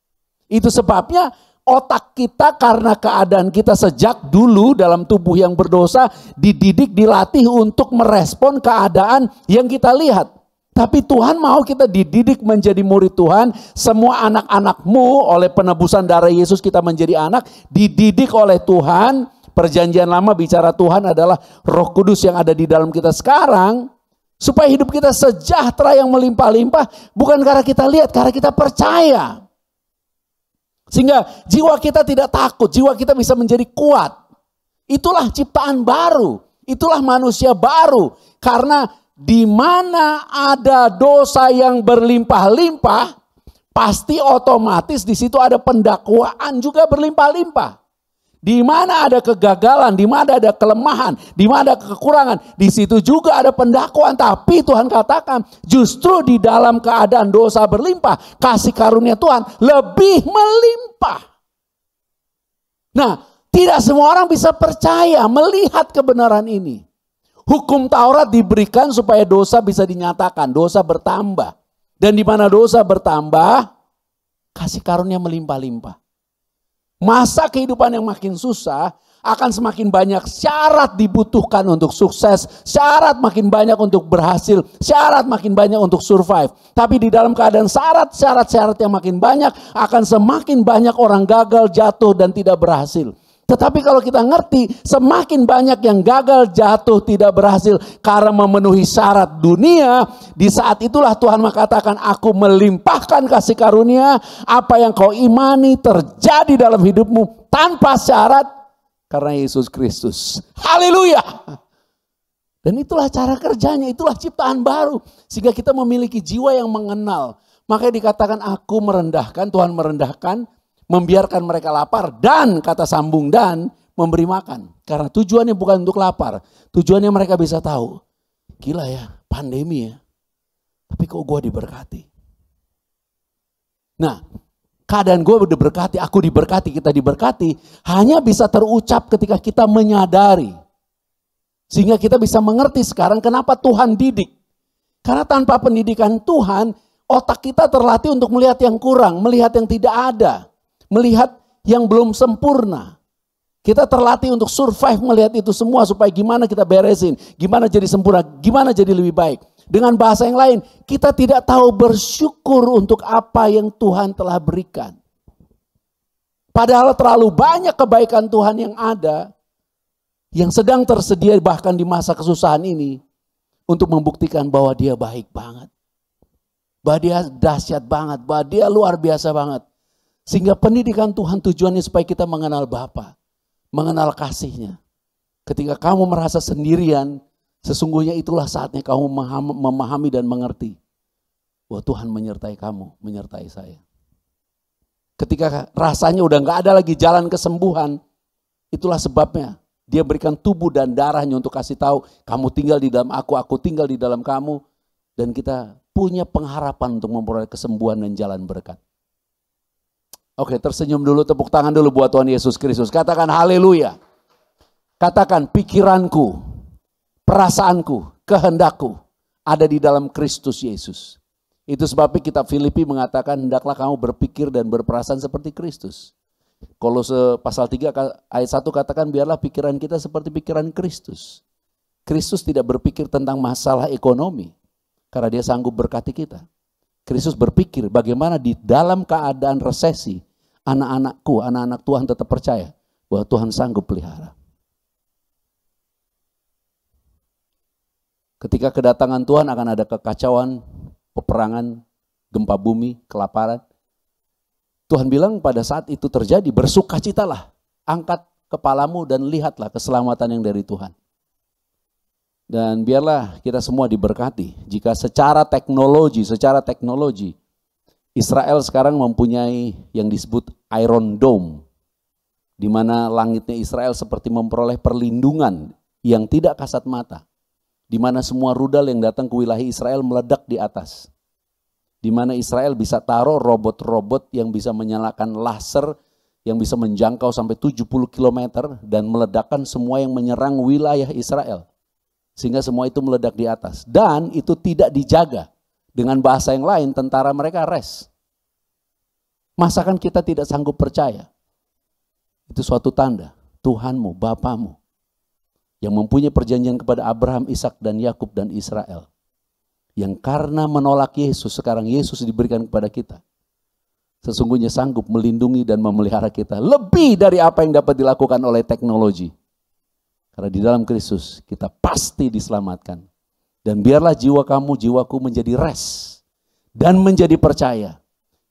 Itu sebabnya otak kita karena keadaan kita sejak dulu dalam tubuh yang berdosa dididik, dilatih untuk merespon keadaan yang kita lihat. Tapi Tuhan mau kita dididik menjadi murid Tuhan. Semua anak-anakmu oleh penebusan darah Yesus kita menjadi anak. Dididik oleh Tuhan. Perjanjian lama bicara Tuhan adalah Roh Kudus yang ada di dalam kita sekarang. Supaya hidup kita sejahtera yang melimpah-limpah. Bukan karena kita lihat, karena kita percaya. Sehingga jiwa kita tidak takut. Jiwa kita bisa menjadi kuat. Itulah ciptaan baru. Itulah manusia baru. Karena di mana ada dosa yang berlimpah-limpah, pasti otomatis di situ ada pendakwaan juga berlimpah-limpah. Di mana ada kegagalan, di mana ada kelemahan, di mana ada kekurangan, di situ juga ada pendakwaan. Tapi Tuhan katakan justru di dalam keadaan dosa berlimpah, kasih karunia Tuhan lebih melimpah. Nah, tidak semua orang bisa percaya melihat kebenaran ini. Hukum Taurat diberikan supaya dosa bisa dinyatakan, dosa bertambah. Dan di mana dosa bertambah, kasih karunia melimpah-limpah. Masa kehidupan yang makin susah, akan semakin banyak syarat dibutuhkan untuk sukses, syarat makin banyak untuk berhasil, syarat makin banyak untuk survive. Tapi di dalam keadaan syarat-syarat yang makin banyak, akan semakin banyak orang gagal, jatuh, dan tidak berhasil. Tetapi kalau kita ngerti, semakin banyak yang gagal, jatuh, tidak berhasil karena memenuhi syarat dunia, di saat itulah Tuhan mengatakan, aku melimpahkan kasih karunia, apa yang kau imani terjadi dalam hidupmu tanpa syarat karena Yesus Kristus. Haleluya! Dan itulah cara kerjanya, itulah ciptaan baru. Sehingga kita memiliki jiwa yang mengenal. Makanya dikatakan aku merendahkan, Tuhan merendahkan, membiarkan mereka lapar dan kata sambung dan memberi makan. Karena tujuannya bukan untuk lapar. Tujuannya mereka bisa tahu. Gila ya, pandemi ya. Tapi kok gue diberkati. Nah, keadaan gue diberkati, aku diberkati, kita diberkati. Hanya bisa terucap ketika kita menyadari. Sehingga kita bisa mengerti sekarang kenapa Tuhan didik. Karena tanpa pendidikan Tuhan, otak kita terlatih untuk melihat yang kurang, melihat yang tidak ada. Melihat yang belum sempurna. Kita terlatih untuk survive melihat itu semua supaya gimana kita beresin, gimana jadi sempurna, gimana jadi lebih baik. Dengan bahasa yang lain, kita tidak tahu bersyukur untuk apa yang Tuhan telah berikan. Padahal terlalu banyak kebaikan Tuhan yang ada, yang sedang tersedia bahkan di masa kesusahan ini, untuk membuktikan bahwa dia baik banget. Bahwa dia dahsyat banget, bahwa dia luar biasa banget. Sehingga pendidikan Tuhan tujuannya supaya kita mengenal Bapa, mengenal kasih-Nya. Ketika kamu merasa sendirian, sesungguhnya itulah saatnya kamu memahami dan mengerti bahwa Tuhan menyertai kamu, menyertai saya. Ketika rasanya udah gak ada lagi jalan kesembuhan, itulah sebabnya Dia berikan tubuh dan darahnya untuk kasih tahu, kamu tinggal di dalam aku tinggal di dalam kamu. Dan kita punya pengharapan untuk memperoleh kesembuhan dan jalan berkat. Oke, tersenyum dulu, tepuk tangan dulu buat Tuhan Yesus Kristus. Katakan haleluya. Katakan pikiranku, perasaanku, kehendakku ada di dalam Kristus Yesus. Itu sebabnya kitab Filipi mengatakan hendaklah kamu berpikir dan berperasaan seperti Kristus. Kolose pasal 3 ayat 1 katakan biarlah pikiran kita seperti pikiran Kristus. Kristus tidak berpikir tentang masalah ekonomi karena dia sanggup berkati kita. Kristus berpikir bagaimana di dalam keadaan resesi anak-anakku, anak-anak Tuhan tetap percaya bahwa Tuhan sanggup pelihara. Ketika kedatangan Tuhan akan ada kekacauan, peperangan, gempa bumi, kelaparan. Tuhan bilang pada saat itu terjadi, bersukacitalah, angkat kepalamu dan lihatlah keselamatan yang dari Tuhan. Dan biarlah kita semua diberkati jika secara teknologi Israel sekarang mempunyai yang disebut Iron Dome, di mana langitnya Israel seperti memperoleh perlindungan yang tidak kasat mata, di mana semua rudal yang datang ke wilayah Israel meledak di atas, di mana Israel bisa taruh robot-robot yang bisa menyalakan laser yang bisa menjangkau sampai 70 km dan meledakkan semua yang menyerang wilayah Israel. Sehingga semua itu meledak di atas. Dan itu tidak dijaga. Dengan bahasa yang lain, tentara mereka rest. Masakan kita tidak sanggup percaya? Itu suatu tanda. Tuhanmu, Bapamu, yang mempunyai perjanjian kepada Abraham, Ishak, dan Yakub, dan Israel. Yang karena menolak Yesus, sekarang Yesus diberikan kepada kita. Sesungguhnya sanggup melindungi dan memelihara kita. Lebih dari apa yang dapat dilakukan oleh teknologi. Karena di dalam Kristus kita pasti diselamatkan. Dan biarlah jiwa kamu, jiwaku menjadi rest. Dan menjadi percaya.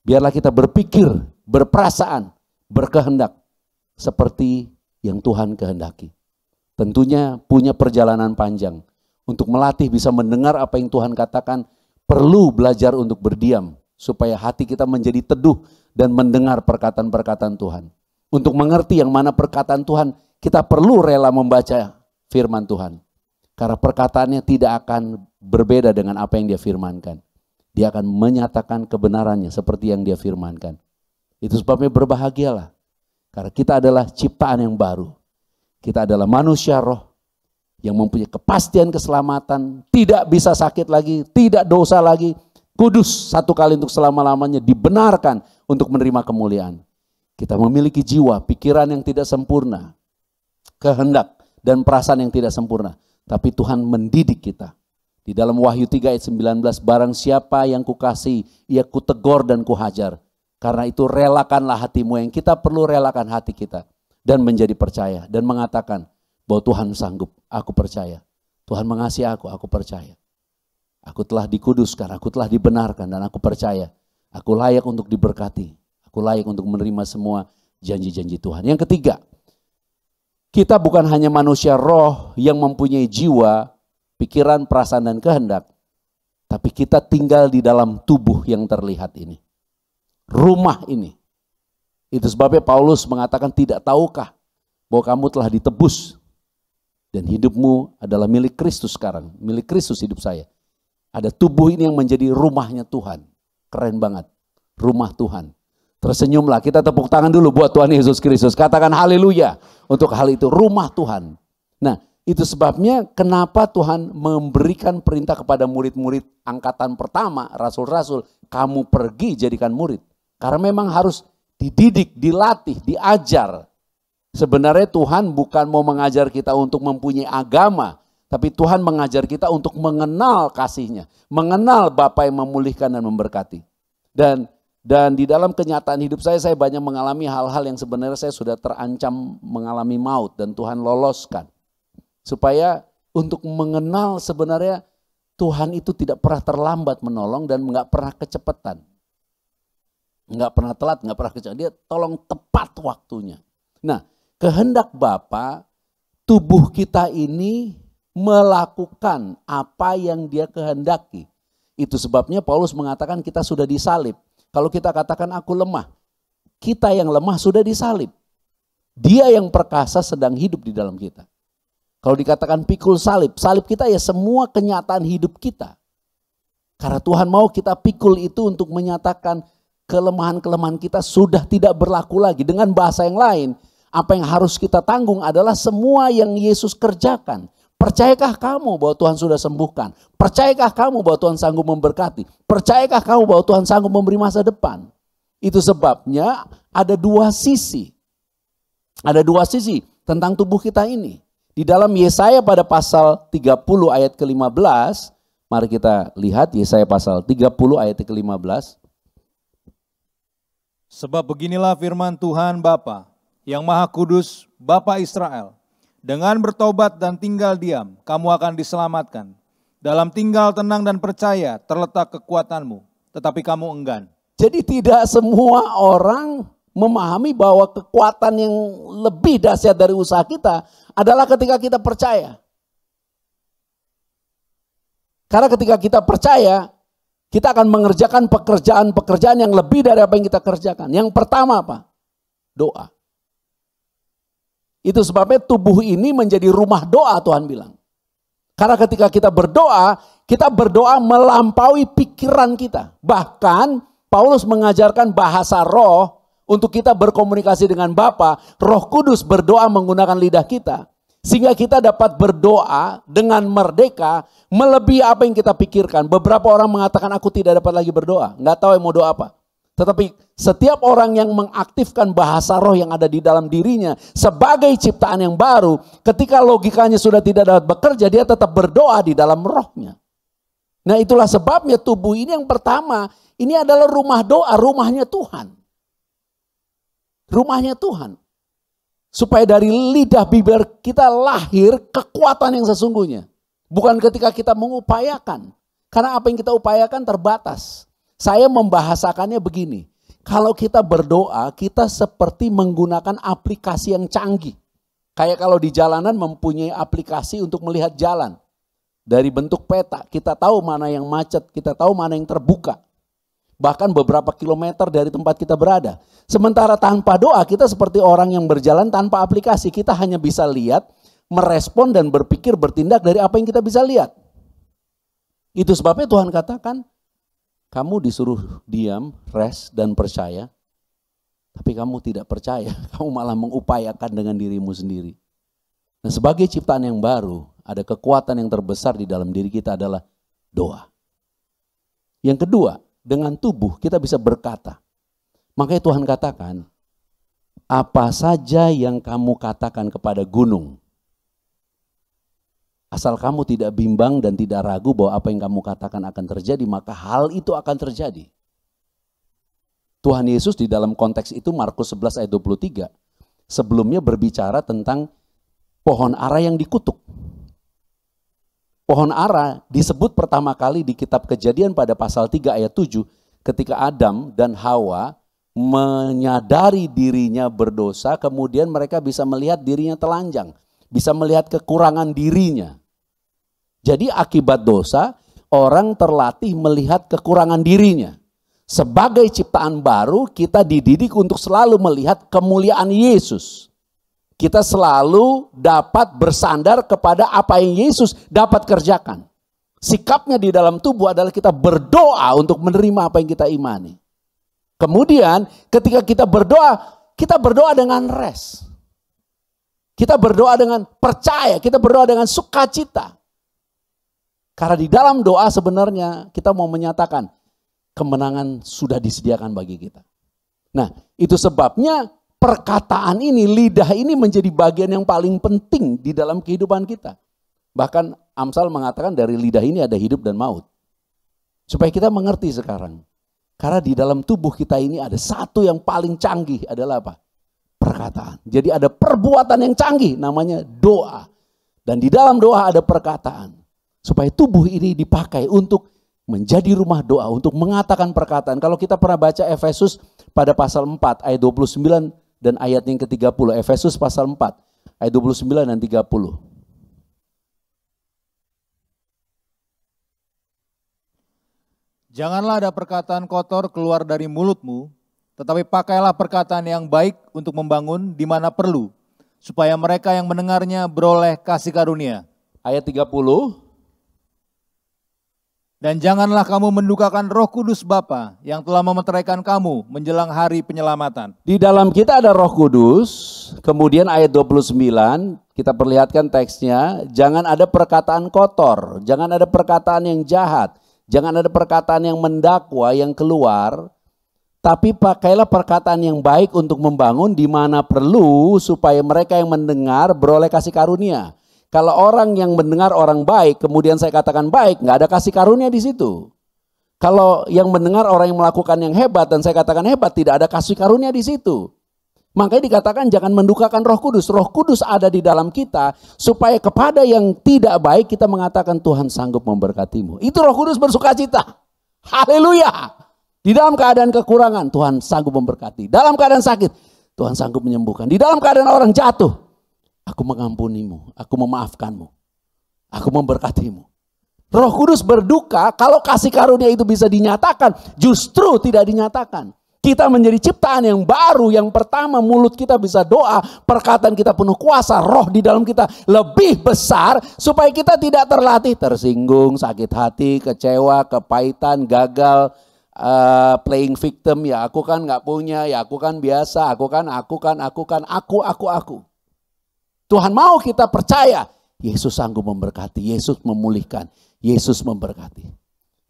Biarlah kita berpikir, berperasaan, berkehendak. Seperti yang Tuhan kehendaki. Tentunya punya perjalanan panjang. Untuk melatih bisa mendengar apa yang Tuhan katakan. Perlu belajar untuk berdiam. Supaya hati kita menjadi teduh dan mendengar perkataan-perkataan Tuhan. Untuk mengerti yang mana perkataan Tuhan, kita perlu rela membaca firman Tuhan. Karena perkataannya tidak akan berbeda dengan apa yang dia firmankan. Dia akan menyatakan kebenarannya seperti yang dia firmankan. Itu sebabnya berbahagialah. Karena kita adalah ciptaan yang baru. Kita adalah manusia roh yang mempunyai kepastian keselamatan. Tidak bisa sakit lagi, tidak dosa lagi. Kudus satu kali untuk selama-lamanya, dibenarkan untuk menerima kemuliaan. Kita memiliki jiwa, pikiran yang tidak sempurna, kehendak dan perasaan yang tidak sempurna. Tapi Tuhan mendidik kita. Di dalam Wahyu 3 ayat 19, barang siapa yang kukasihi, ia kutegur dan kuhajar. Karena itu relakanlah hatimu, yang kita perlu relakan hati kita. Dan menjadi percaya dan mengatakan bahwa Tuhan sanggup, aku percaya. Tuhan mengasihi aku percaya. Aku telah dikuduskan, aku telah dibenarkan dan aku percaya. Aku layak untuk diberkati. Aku layak untuk menerima semua janji-janji Tuhan. Yang ketiga, kita bukan hanya manusia roh yang mempunyai jiwa, pikiran, perasaan, dan kehendak. Tapi kita tinggal di dalam tubuh yang terlihat ini. Rumah ini. Itu sebabnya Paulus mengatakan, tidak tahukah bahwa kamu telah ditebus. Dan hidupmu adalah milik Kristus sekarang. Milik Kristus hidup saya. Ada tubuh ini yang menjadi rumahnya Tuhan. Keren banget. Rumah Tuhan. Tersenyumlah, kita tepuk tangan dulu buat Tuhan Yesus Kristus. Katakan haleluya untuk hal itu, rumah Tuhan. Nah, itu sebabnya kenapa Tuhan memberikan perintah kepada murid-murid angkatan pertama, rasul-rasul, kamu pergi jadikan murid. Karena memang harus dididik, dilatih, diajar. Sebenarnya Tuhan bukan mau mengajar kita untuk mempunyai agama, tapi Tuhan mengajar kita untuk mengenal kasih-Nya, mengenal Bapa yang memulihkan dan memberkati. Dan di dalam kenyataan hidup saya banyak mengalami hal-hal yang sebenarnya saya sudah terancam mengalami maut dan Tuhan loloskan. Supaya untuk mengenal sebenarnya Tuhan itu tidak pernah terlambat menolong dan nggak pernah kecepatan. Nggak pernah telat, nggak pernah kecepatan. Dia tolong tepat waktunya. Nah, kehendak Bapa, tubuh kita ini melakukan apa yang Dia kehendaki. Itu sebabnya Paulus mengatakan kita sudah disalib. Kalau kita katakan aku lemah, kita yang lemah sudah disalib. Dia yang perkasa sedang hidup di dalam kita. Kalau dikatakan pikul salib, salib kita ya semua kenyataan hidup kita. Karena Tuhan mau kita pikul itu untuk menyatakan kelemahan-kelemahan kita sudah tidak berlaku lagi. Dengan bahasa yang lain, apa yang harus kita tanggung adalah semua yang Yesus kerjakan. Percayakah kamu bahwa Tuhan sudah sembuhkan? Percayakah kamu bahwa Tuhan sanggup memberkati? Percayakah kamu bahwa Tuhan sanggup memberi masa depan? Itu sebabnya ada dua sisi. Ada dua sisi tentang tubuh kita ini. Di dalam Yesaya pada pasal 30 ayat ke-15, mari kita lihat Yesaya pasal 30 ayat ke-15. Sebab beginilah firman Tuhan Bapa, yang Maha Kudus, Bapa Israel. Dengan bertobat dan tinggal diam, kamu akan diselamatkan. Dalam tinggal tenang dan percaya terletak kekuatanmu, tetapi kamu enggan. Jadi tidak semua orang memahami bahwa kekuatan yang lebih dahsyat dari usaha kita adalah ketika kita percaya. Karena ketika kita percaya, kita akan mengerjakan pekerjaan-pekerjaan yang lebih dari apa yang kita kerjakan. Yang pertama apa? Doa. Itu sebabnya tubuh ini menjadi rumah doa, Tuhan bilang. Karena ketika kita berdoa melampaui pikiran kita. Bahkan Paulus mengajarkan bahasa roh untuk kita berkomunikasi dengan Bapa. Roh Kudus berdoa menggunakan lidah kita. Sehingga kita dapat berdoa dengan merdeka melebihi apa yang kita pikirkan. Beberapa orang mengatakan aku tidak dapat lagi berdoa. Nggak tahu yang mau doa apa. Tetapi setiap orang yang mengaktifkan bahasa roh yang ada di dalam dirinya sebagai ciptaan yang baru, ketika logikanya sudah tidak dapat bekerja, dia tetap berdoa di dalam rohnya. Nah, itulah sebabnya tubuh ini yang pertama, ini adalah rumah doa, rumahnya Tuhan. Rumahnya Tuhan. Supaya dari lidah bibir kita lahir kekuatan yang sesungguhnya. Bukan ketika kita mengupayakan. Karena apa yang kita upayakan terbatas. Saya membahasakannya begini, kalau kita berdoa, kita seperti menggunakan aplikasi yang canggih. Kayak kalau di jalanan mempunyai aplikasi untuk melihat jalan. Dari bentuk peta, kita tahu mana yang macet, kita tahu mana yang terbuka. bahkan beberapa kilometer dari tempat kita berada. Sementara tanpa doa kita seperti orang yang berjalan tanpa aplikasi. Kita hanya bisa lihat, merespon dan berpikir, bertindak dari apa yang kita bisa lihat. Itu sebabnya Tuhan katakan, kamu disuruh diam, rest dan percaya. Tapi kamu tidak percaya, kamu malah mengupayakan dengan dirimu sendiri. Nah, sebagai ciptaan yang baru, ada kekuatan yang terbesar di dalam diri kita adalah doa. Yang kedua, dengan tubuh kita bisa berkata. Makanya Tuhan katakan, apa saja yang kamu katakan kepada gunung, asal kamu tidak bimbang dan tidak ragu bahwa apa yang kamu katakan akan terjadi, maka hal itu akan terjadi. Tuhan Yesus di dalam konteks itu Markus 11 ayat 23 sebelumnya berbicara tentang pohon ara yang dikutuk. Pohon ara disebut pertama kali di kitab Kejadian pada pasal 3 ayat 7 ketika Adam dan Hawa menyadari dirinya berdosa, kemudian mereka bisa melihat dirinya telanjang, bisa melihat kekurangan dirinya. Jadi akibat dosa, orang terlatih melihat kekurangan dirinya. Sebagai ciptaan baru, kita dididik untuk selalu melihat kemuliaan Yesus. Kita selalu dapat bersandar kepada apa yang Yesus dapat kerjakan. Sikapnya di dalam tubuh adalah kita berdoa untuk menerima apa yang kita imani. Kemudian ketika kita berdoa dengan rest. Kita berdoa dengan percaya, kita berdoa dengan sukacita. Karena di dalam doa sebenarnya kita mau menyatakan kemenangan sudah disediakan bagi kita. Nah, itu sebabnya perkataan ini, lidah ini menjadi bagian yang paling penting di dalam kehidupan kita. Bahkan Amsal mengatakan dari lidah ini ada hidup dan maut. Supaya kita mengerti sekarang. Karena di dalam tubuh kita ini ada satu yang paling canggih adalah apa? Perkataan. Jadi ada perbuatan yang canggih namanya doa. Dan di dalam doa ada perkataan. Supaya tubuh ini dipakai untuk menjadi rumah doa, untuk mengatakan perkataan. Kalau kita pernah baca Efesus pada pasal 4 ayat 29 dan ayat yang ke-30. Efesus pasal 4 ayat 29 dan 30. Janganlah ada perkataan kotor keluar dari mulutmu, tetapi pakailah perkataan yang baik untuk membangun di mana perlu, supaya mereka yang mendengarnya beroleh kasih karunia. Ayat 30. Dan janganlah kamu mendukakan Roh Kudus Bapa yang telah memeteraikan kamu menjelang hari penyelamatan. Di dalam kita ada Roh Kudus, kemudian ayat 29 kita perlihatkan teksnya, jangan ada perkataan kotor, jangan ada perkataan yang jahat, jangan ada perkataan yang mendakwa yang keluar, tapi pakailah perkataan yang baik untuk membangun di mana perlu supaya mereka yang mendengar beroleh kasih karunia. Kalau orang yang mendengar orang baik, kemudian saya katakan baik, nggak ada kasih karunia di situ. Kalau yang mendengar orang yang melakukan yang hebat dan saya katakan hebat, tidak ada kasih karunia di situ. Makanya dikatakan jangan mendukakan Roh Kudus. Roh Kudus ada di dalam kita supaya kepada yang tidak baik kita mengatakan Tuhan sanggup memberkatimu. Itu Roh Kudus bersukacita. Haleluya. Di dalam keadaan kekurangan Tuhan sanggup memberkati. Dalam keadaan sakit Tuhan sanggup menyembuhkan. Di dalam keadaan orang jatuh, aku mengampunimu, aku memaafkanmu, aku memberkatimu. Roh Kudus berduka kalau kasih karunia itu bisa dinyatakan, justru tidak dinyatakan. Kita menjadi ciptaan yang baru, yang pertama mulut kita bisa doa, perkataan kita penuh kuasa, roh di dalam kita lebih besar, supaya kita tidak terlatih, tersinggung, sakit hati, kecewa, kepahitan, gagal, playing victim, ya aku kan gak punya, ya aku kan biasa, aku. Tuhan mau kita percaya, Yesus sanggup memberkati, Yesus memulihkan, Yesus memberkati.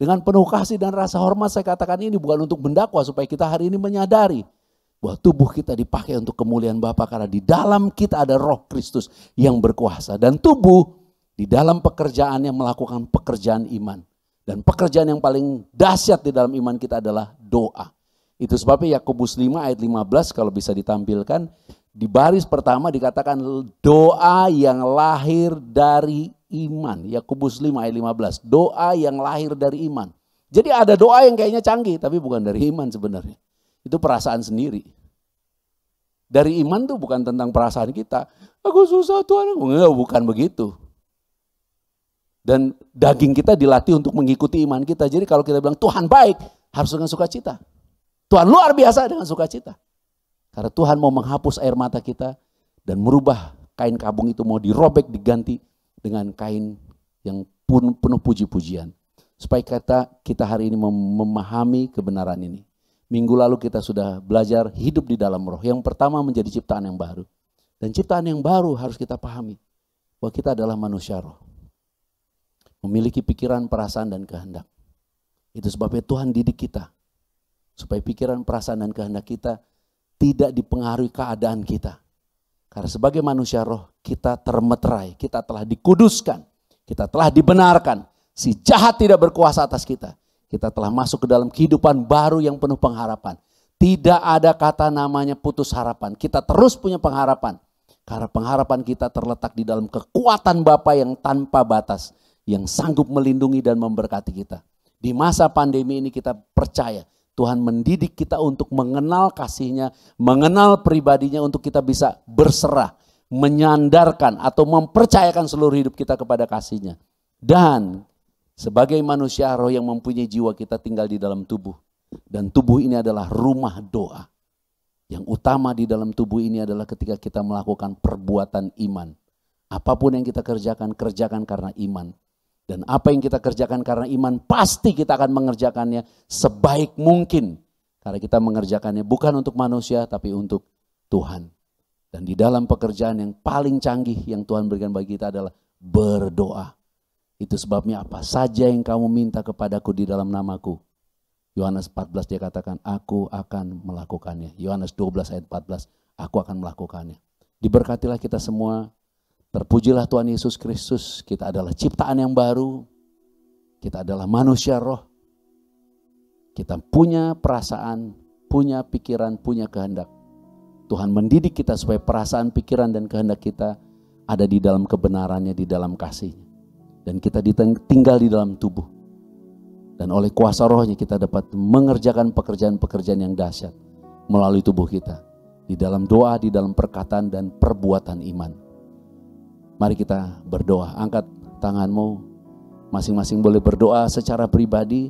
Dengan penuh kasih dan rasa hormat saya katakan ini bukan untuk mendakwa, supaya kita hari ini menyadari bahwa tubuh kita dipakai untuk kemuliaan Bapa, karena di dalam kita ada Roh Kristus yang berkuasa. Dan tubuh di dalam pekerjaan yang melakukan pekerjaan iman. Dan pekerjaan yang paling dahsyat di dalam iman kita adalah doa. Itu sebabnya Yakobus 5 ayat 15 kalau bisa ditampilkan. Di baris pertama dikatakan doa yang lahir dari iman. Yakobus 5 ayat 15. Doa yang lahir dari iman. Jadi ada doa yang kayaknya canggih tapi bukan dari iman sebenarnya. Itu perasaan sendiri. Dari iman tuh bukan tentang perasaan kita. Aku susah Tuhan. Enggak, bukan begitu. Dan daging kita dilatih untuk mengikuti iman kita. Jadi kalau kita bilang Tuhan baik, Harus dengan sukacita. Tuhan luar biasa dengan sukacita. Karena Tuhan mau menghapus air mata kita dan merubah kain kabung itu, mau dirobek diganti dengan kain yang penuh puji-pujian. Supaya kita hari ini memahami kebenaran ini. Minggu lalu kita sudah belajar hidup di dalam roh. Yang pertama menjadi ciptaan yang baru. Dan ciptaan yang baru harus kita pahami bahwa kita adalah manusia roh. Memiliki pikiran, perasaan, dan kehendak. Itu sebabnya Tuhan didik kita. Supaya pikiran, perasaan, dan kehendak kita tidak dipengaruhi keadaan kita. Karena sebagai manusia roh, kita termeterai, kita telah dikuduskan, kita telah dibenarkan. Si jahat tidak berkuasa atas kita. Kita telah masuk ke dalam kehidupan baru yang penuh pengharapan. Tidak ada kata namanya putus harapan. Kita terus punya pengharapan. Karena pengharapan kita terletak di dalam kekuatan Bapa yang tanpa batas. Yang sanggup melindungi dan memberkati kita. Di masa pandemi ini kita percaya Tuhan mendidik kita untuk mengenal kasih-Nya, mengenal pribadinya untuk kita bisa berserah, menyandarkan atau mempercayakan seluruh hidup kita kepada kasih-Nya. Dan sebagai manusia roh yang mempunyai jiwa, kita tinggal di dalam tubuh. Dan tubuh ini adalah rumah doa. Yang utama di dalam tubuh ini adalah ketika kita melakukan perbuatan iman. Apapun yang kita kerjakan, kerjakan karena iman. Dan apa yang kita kerjakan karena iman, pasti kita akan mengerjakannya sebaik mungkin. Karena kita mengerjakannya bukan untuk manusia, tapi untuk Tuhan. Dan di dalam pekerjaan yang paling canggih yang Tuhan berikan bagi kita adalah berdoa. Itu sebabnya apa saja yang kamu minta kepadaku di dalam namaku. Yohanes 14 dia katakan, aku akan melakukannya. Yohanes 12 ayat 14, aku akan melakukannya. Diberkatilah kita semua. Terpujilah Tuhan Yesus Kristus, kita adalah ciptaan yang baru, kita adalah manusia roh, kita punya perasaan, punya pikiran, punya kehendak. Tuhan mendidik kita supaya perasaan, pikiran, dan kehendak kita ada di dalam kebenarannya, di dalam kasih-Nya. Dan kita tinggal di dalam tubuh. Dan oleh kuasa rohnya kita dapat mengerjakan pekerjaan-pekerjaan yang dahsyat melalui tubuh kita. Di dalam doa, di dalam perkataan, dan perbuatan iman. Mari kita berdoa, angkat tanganmu, masing-masing boleh berdoa secara pribadi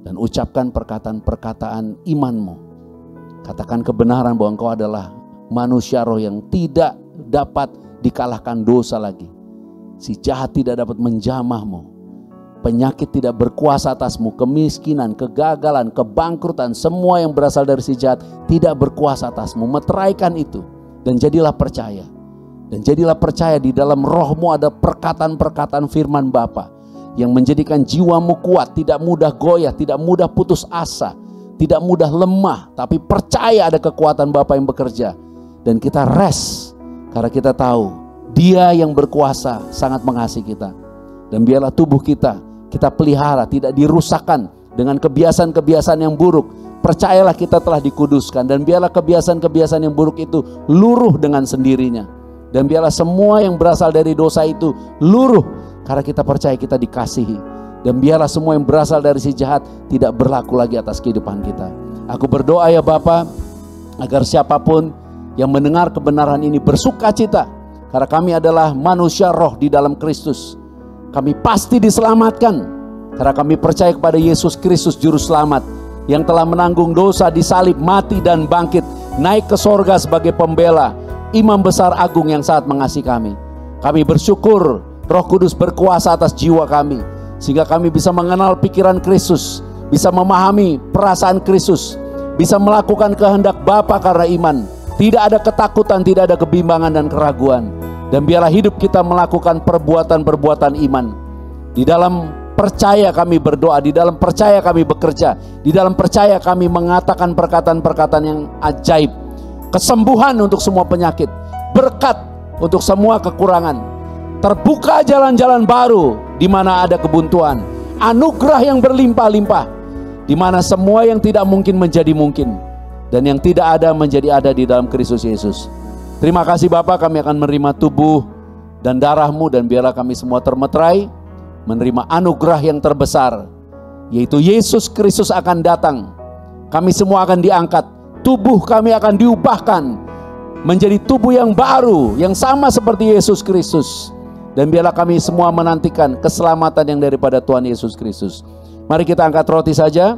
dan ucapkan perkataan-perkataan imanmu. Katakan kebenaran bahwa engkau adalah manusia roh yang tidak dapat dikalahkan dosa lagi. Si jahat tidak dapat menjamahmu, penyakit tidak berkuasa atasmu, kemiskinan, kegagalan, kebangkrutan, semua yang berasal dari si jahat tidak berkuasa atasmu. Meteraikan itu dan jadilah percaya. Dan jadilah percaya di dalam rohmu ada perkataan-perkataan firman Bapa yang menjadikan jiwamu kuat, tidak mudah goyah, tidak mudah putus asa, tidak mudah lemah, tapi percaya ada kekuatan Bapa yang bekerja. Dan kita rest karena kita tahu Dia yang berkuasa sangat mengasihi kita. Dan biarlah tubuh kita pelihara, tidak dirusakkan dengan kebiasaan-kebiasaan yang buruk. Percayalah kita telah dikuduskan dan biarlah kebiasaan-kebiasaan yang buruk itu luruh dengan sendirinya. Dan biarlah semua yang berasal dari dosa itu luruh karena kita percaya kita dikasihi. Dan biarlah semua yang berasal dari si jahat tidak berlaku lagi atas kehidupan kita. Aku berdoa ya Bapa, agar siapapun yang mendengar kebenaran ini bersuka cita. Karena kami adalah manusia roh di dalam Kristus. Kami pasti diselamatkan. Karena kami percaya kepada Yesus Kristus Juru Selamat. Yang telah menanggung dosa, disalib, mati dan bangkit. Naik ke sorga sebagai pembela. Imam besar agung yang sangat mengasihi kami. Kami bersyukur Roh Kudus berkuasa atas jiwa kami. Sehingga kami bisa mengenal pikiran Kristus. Bisa memahami perasaan Kristus. Bisa melakukan kehendak Bapa karena iman. Tidak ada ketakutan, tidak ada kebimbangan dan keraguan. Dan biarlah hidup kita melakukan perbuatan-perbuatan iman. Di dalam percaya kami berdoa, di dalam percaya kami bekerja, di dalam percaya kami mengatakan perkataan-perkataan yang ajaib. Kesembuhan untuk semua penyakit, berkat untuk semua kekurangan, terbuka jalan-jalan baru di mana ada kebuntuan, anugerah yang berlimpah-limpah, di mana semua yang tidak mungkin menjadi mungkin, dan yang tidak ada menjadi ada di dalam Kristus Yesus. Terima kasih Bapa, kami akan menerima tubuh dan darah-Mu, dan biarlah kami semua termeterai menerima anugerah yang terbesar, yaitu Yesus Kristus akan datang. Kami semua akan diangkat. Tubuh kami akan diubahkan menjadi tubuh yang baru, yang sama seperti Yesus Kristus. Dan biarlah kami semua menantikan keselamatan yang daripada Tuhan Yesus Kristus. Mari kita angkat roti saja.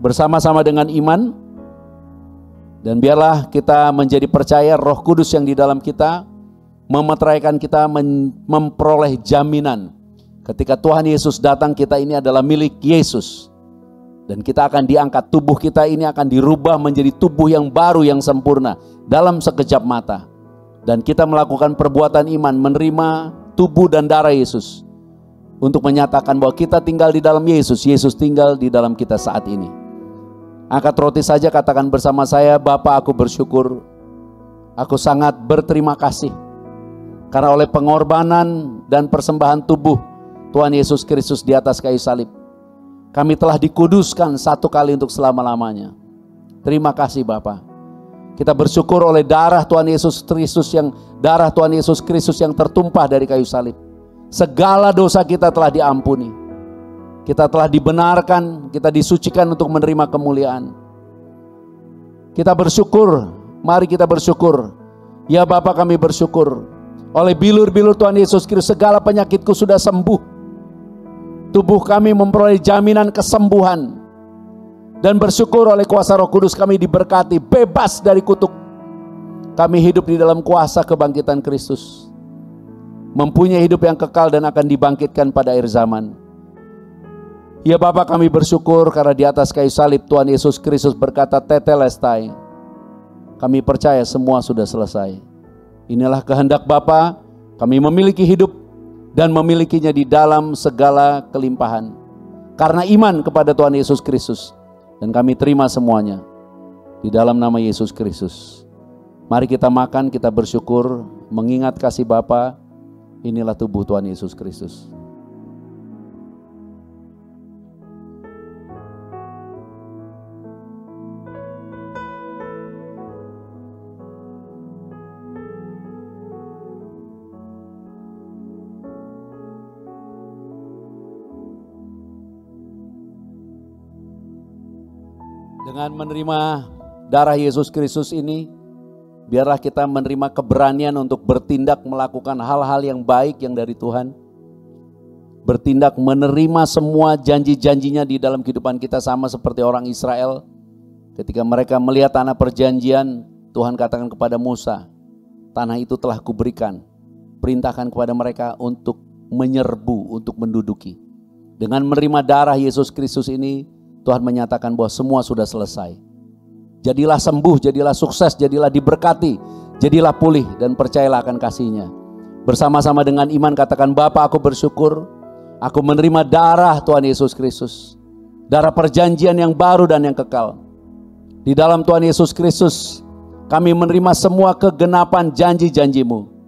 bersama-sama dengan iman, dan biarlah kita menjadi percaya Roh Kudus yang di dalam kita memeteraikan kita memperoleh jaminan. Ketika Tuhan Yesus datang, kita ini adalah milik Yesus. Dan kita akan diangkat, tubuh kita ini akan dirubah menjadi tubuh yang baru, yang sempurna dalam sekejap mata. Dan kita melakukan perbuatan iman, menerima tubuh dan darah Yesus untuk menyatakan bahwa kita tinggal di dalam Yesus, Yesus tinggal di dalam kita saat ini. Angkat roti saja, katakan bersama saya, Bapa, aku bersyukur, aku sangat berterima kasih karena oleh pengorbanan dan persembahan tubuh Tuhan Yesus Kristus di atas kayu salib, kami telah dikuduskan satu kali untuk selama-lamanya. Terima kasih Bapa. Kita bersyukur oleh darah Tuhan Yesus Kristus yang tertumpah dari kayu salib. Segala dosa kita telah diampuni. Kita telah dibenarkan, kita disucikan untuk menerima kemuliaan. Kita bersyukur, mari kita bersyukur. Ya Bapa, kami bersyukur. Oleh bilur-bilur Tuhan Yesus Kristus segala penyakitku sudah sembuh. Tubuh kami memperoleh jaminan kesembuhan. Dan bersyukur oleh kuasa Roh Kudus kami diberkati, bebas dari kutuk. Kami hidup di dalam kuasa kebangkitan Kristus. Mempunyai hidup yang kekal dan akan dibangkitkan pada akhir zaman. Ya Bapa, kami bersyukur karena di atas kayu salib Tuhan Yesus Kristus berkata tetelestai. Kami percaya semua sudah selesai. Inilah kehendak Bapa, kami memiliki hidup dan memilikinya di dalam segala kelimpahan. Karena iman kepada Tuhan Yesus Kristus. Dan kami terima semuanya di dalam nama Yesus Kristus. Mari kita makan, kita bersyukur, mengingat kasih Bapa. Inilah tubuh Tuhan Yesus Kristus. Dengan menerima darah Yesus Kristus ini, biarlah kita menerima keberanian untuk bertindak melakukan hal-hal yang baik yang dari Tuhan. Bertindak menerima semua janji-janjinya di dalam kehidupan kita, sama seperti orang Israel. Ketika mereka melihat tanah perjanjian, Tuhan katakan kepada Musa, tanah itu telah kuberikan. Perintahkan kepada mereka untuk menyerbu, untuk menduduki. Dengan menerima darah Yesus Kristus ini, Tuhan menyatakan bahwa semua sudah selesai. Jadilah sembuh, jadilah sukses, jadilah diberkati, jadilah pulih dan percayalah akan kasih-Nya. Bersama-sama dengan iman katakan, Bapa, aku bersyukur, aku menerima darah Tuhan Yesus Kristus. Darah perjanjian yang baru dan yang kekal. Di dalam Tuhan Yesus Kristus, kami menerima semua kegenapan janji-janji-Mu.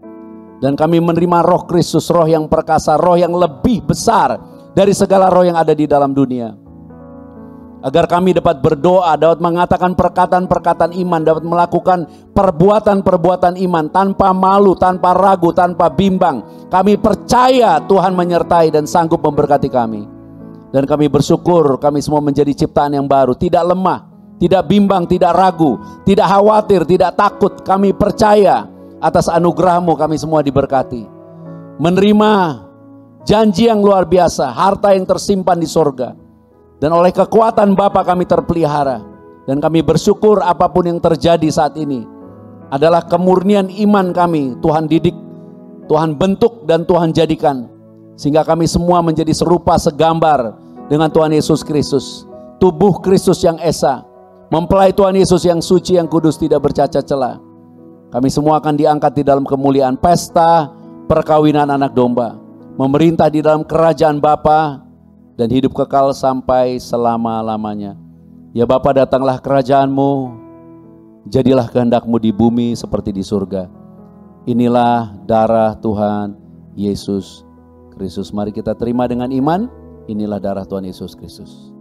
Dan kami menerima Roh Kristus, Roh yang perkasa, Roh yang lebih besar dari segala roh yang ada di dalam dunia. Agar kami dapat berdoa, dapat mengatakan perkataan-perkataan iman, dapat melakukan perbuatan-perbuatan iman tanpa malu, tanpa ragu, tanpa bimbang. Kami percaya Tuhan menyertai dan sanggup memberkati kami. Dan kami bersyukur kami semua menjadi ciptaan yang baru, tidak lemah, tidak bimbang, tidak ragu, tidak khawatir, tidak takut. Kami percaya atas anugerah-Mu kami semua diberkati. Menerima janji yang luar biasa, harta yang tersimpan di sorga. Dan oleh kekuatan Bapa kami terpelihara. Dan kami bersyukur apapun yang terjadi saat ini adalah kemurnian iman kami. Tuhan didik, Tuhan bentuk dan Tuhan jadikan. Sehingga kami semua menjadi serupa segambar dengan Tuhan Yesus Kristus. Tubuh Kristus yang esa. Mempelai Tuhan Yesus yang suci, yang kudus, tidak bercacat celah. Kami semua akan diangkat di dalam kemuliaan pesta perkawinan anak domba. Memerintah di dalam kerajaan Bapa dan hidup kekal sampai selama-lamanya. Ya Bapa, datanglah kerajaan-Mu, jadilah kehendak-Mu di bumi seperti di surga. Inilah darah Tuhan Yesus Kristus. Mari kita terima dengan iman. Inilah darah Tuhan Yesus Kristus.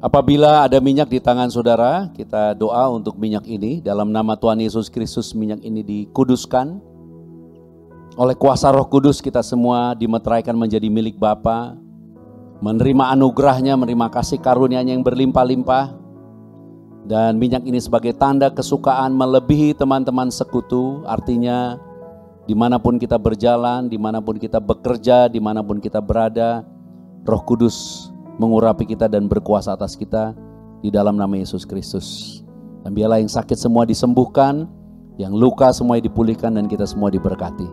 Apabila ada minyak di tangan saudara, kita doa untuk minyak ini. Dalam nama Tuhan Yesus Kristus, minyak ini dikuduskan. Oleh kuasa Roh Kudus kita semua dimeteraikan menjadi milik Bapa. menerima anugerahnya, menerima kasih karunia-Nya yang berlimpah-limpah. Dan minyak ini sebagai tanda kesukaan melebihi teman-teman sekutu, artinya dimanapun kita berjalan, dimanapun kita bekerja, dimanapun kita berada, Roh Kudus mengurapi kita dan berkuasa atas kita di dalam nama Yesus Kristus. Dan biarlah yang sakit semua disembuhkan, yang luka semua dipulihkan, dan kita semua diberkati.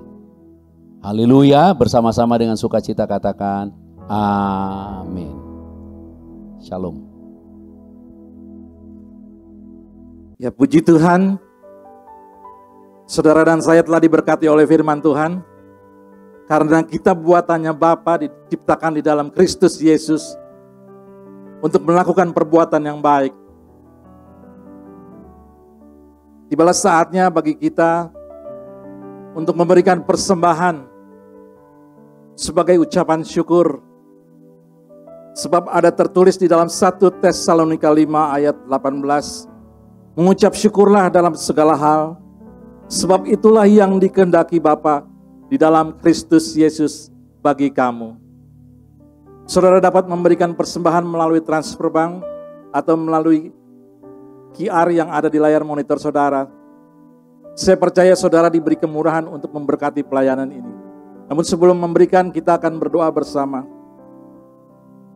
Haleluya, bersama-sama dengan sukacita katakan amin. Shalom. Ya, puji Tuhan, saudara dan saya telah diberkati oleh firman Tuhan. Karena kita buatannya Bapa, diciptakan di dalam Kristus Yesus untuk melakukan perbuatan yang baik. Tibalah saatnya bagi kita untuk memberikan persembahan sebagai ucapan syukur. Sebab ada tertulis di dalam 1 Tesalonika 5 ayat 18, mengucap syukurlah dalam segala hal, sebab itulah yang dikehendaki Bapa di dalam Kristus Yesus bagi kamu. Saudara dapat memberikan persembahan melalui transfer bank atau melalui QR yang ada di layar monitor saudara. Saya percaya saudara diberi kemurahan untuk memberkati pelayanan ini. Namun sebelum memberikan, kita akan berdoa bersama.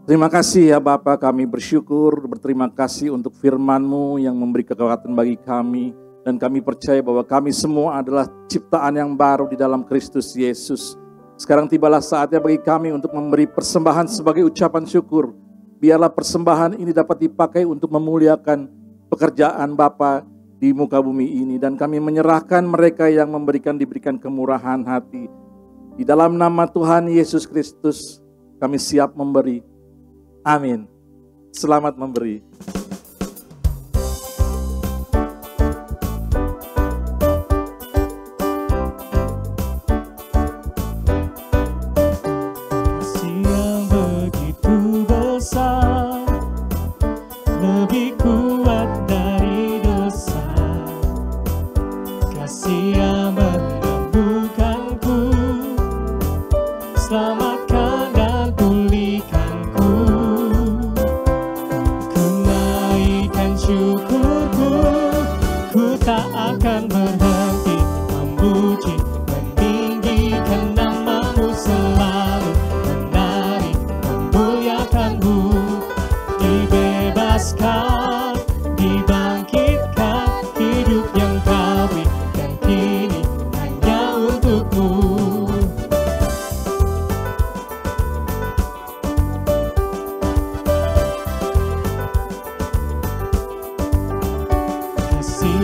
Terima kasih ya Bapa, kami bersyukur, berterima kasih untuk firman-Mu yang memberi kekuatan bagi kami. Dan kami percaya bahwa kami semua adalah ciptaan yang baru di dalam Kristus Yesus. Sekarang tibalah saatnya bagi kami untuk memberi persembahan sebagai ucapan syukur. Biarlah persembahan ini dapat dipakai untuk memuliakan pekerjaan Bapa di muka bumi ini. Dan kami menyerahkan mereka yang diberikan kemurahan hati. Di dalam nama Tuhan Yesus Kristus, kami siap memberi. Amin. Selamat memberi. Kasih yang begitu besar, lebih kuat dari dosa. Kasih yang menyembuhkanku, selamatkan dan pulihkanku. Syukurku, ku tak akan berhenti memuji, meninggikan nama-Mu selalu, menari, memuliakan-Mu. Dibebaskan, dibangkitkan, hidup yang Kau berikan kini hanya untuk-Mu.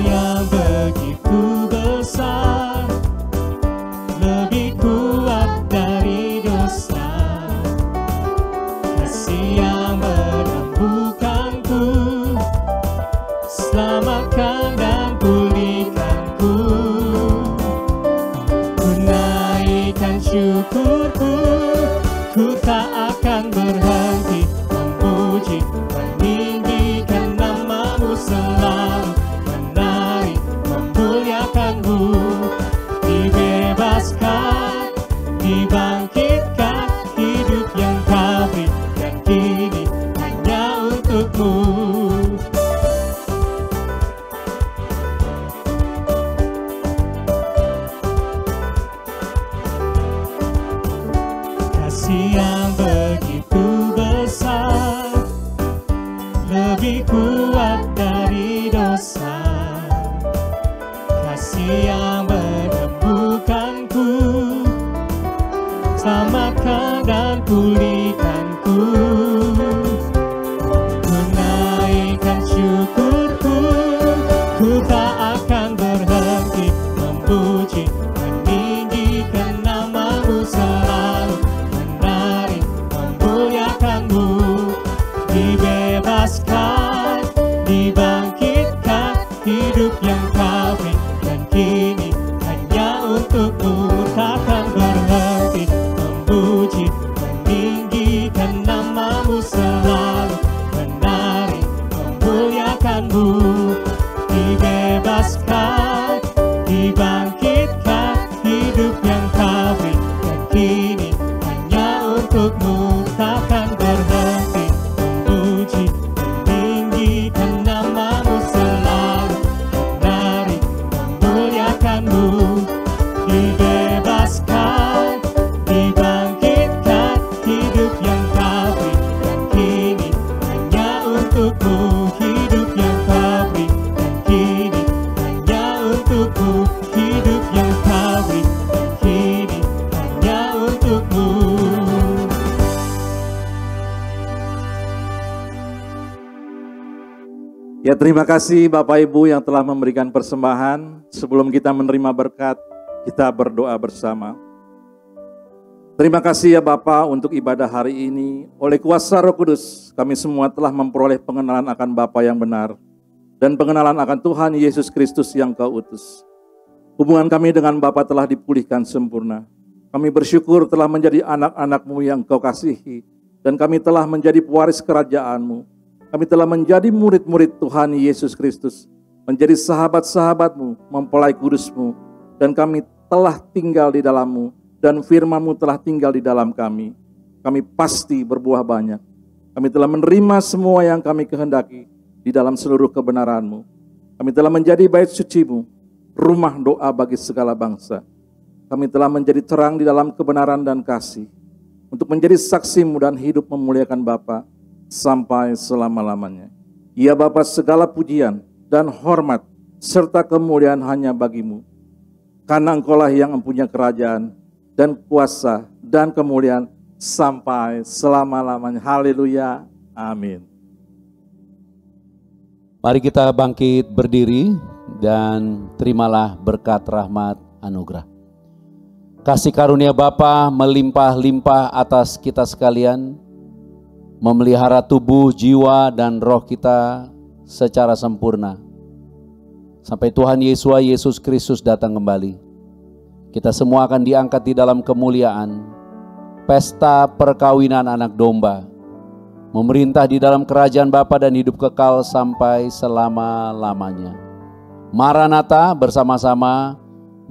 Yang begitu besar, lebih kuat dari dosa. Kasih yang menyembuhkanku, selamatkan dan pulihkanku. Ku naikkan syukurku, ku tak akan berhenti memuji, meninggikan nama-Mu selalu, memuliakan-Mu. Dibebaskan, dibangkitkan, hidup yang Kau berikan kini hanya untuk-Mu. Kasih yang begitu besar, lebih kuat dari dosa. Kasih yang menyembuhkanku, selamatkan dan pulihkanku. Ku naikkan syukurku, ku tak akan berhenti memuji, meninggikan nama-Mu selalu, menari, memuliakan-Mu. Dibebaskan, dibangkitkan, hidup yang Kau berikan kini untukmu, hidup yang kau beri. Dan kini hanya untukmu, hidup yang kau beri. Dan kini hanya untukmu. Ya, terima kasih Bapak Ibu yang telah memberikan persembahan. Sebelum kita menerima berkat, kita berdoa bersama. Terima kasih ya Bapa untuk ibadah hari ini. Oleh kuasa Roh Kudus, kami semua telah memperoleh pengenalan akan Bapa yang benar dan pengenalan akan Tuhan Yesus Kristus yang Kau utus. Hubungan kami dengan Bapa telah dipulihkan sempurna. Kami bersyukur telah menjadi anak-anak-Mu yang Kau kasihi, dan kami telah menjadi pewaris kerajaan-Mu. Kami telah menjadi murid-murid Tuhan Yesus Kristus, menjadi sahabat-sahabat-Mu, mempelai kudus-Mu, dan kami telah tinggal di dalam-Mu, dan firman-Mu telah tinggal di dalam kami. Kami pasti berbuah banyak. Kami telah menerima semua yang kami kehendaki di dalam seluruh kebenaran-Mu. Kami telah menjadi bait suci-Mu, rumah doa bagi segala bangsa. Kami telah menjadi terang di dalam kebenaran dan kasih, untuk menjadi saksi-Mu dan hidup memuliakan Bapa sampai selama-lamanya. Ya Bapa, segala pujian dan hormat serta kemuliaan hanya bagi-Mu, karena Engkaulah yang mempunyai kerajaan dan kuasa dan kemuliaan sampai selama-lamanya. Haleluya, amin. Mari kita bangkit berdiri dan terimalah berkat rahmat anugerah. Kasih karunia Bapa melimpah-limpah atas kita sekalian, memelihara tubuh, jiwa, dan roh kita secara sempurna. Sampai Tuhan Yesus Kristus datang kembali. Kita semua akan diangkat di dalam kemuliaan. Pesta perkawinan anak domba. Memerintah di dalam kerajaan Bapa dan hidup kekal sampai selama-lamanya. Maranatha, bersama-sama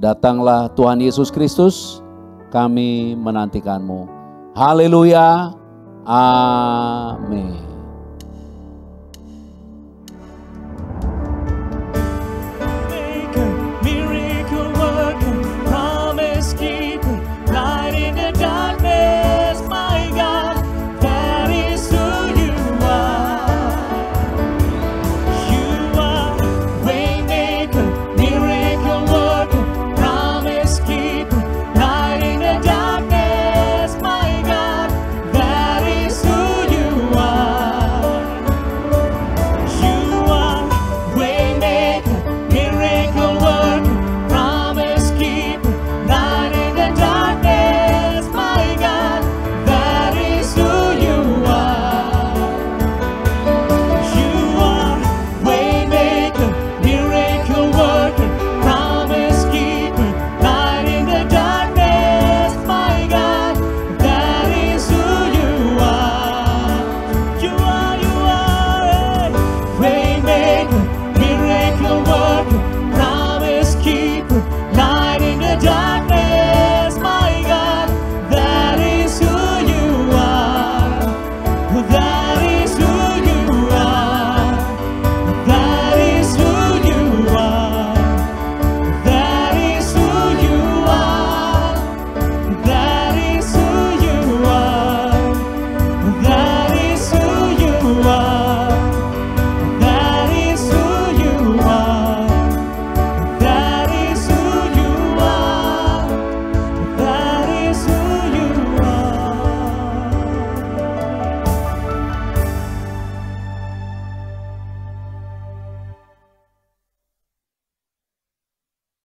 datanglah Tuhan Yesus Kristus. Kami menantikan-Mu. Haleluya. Amin.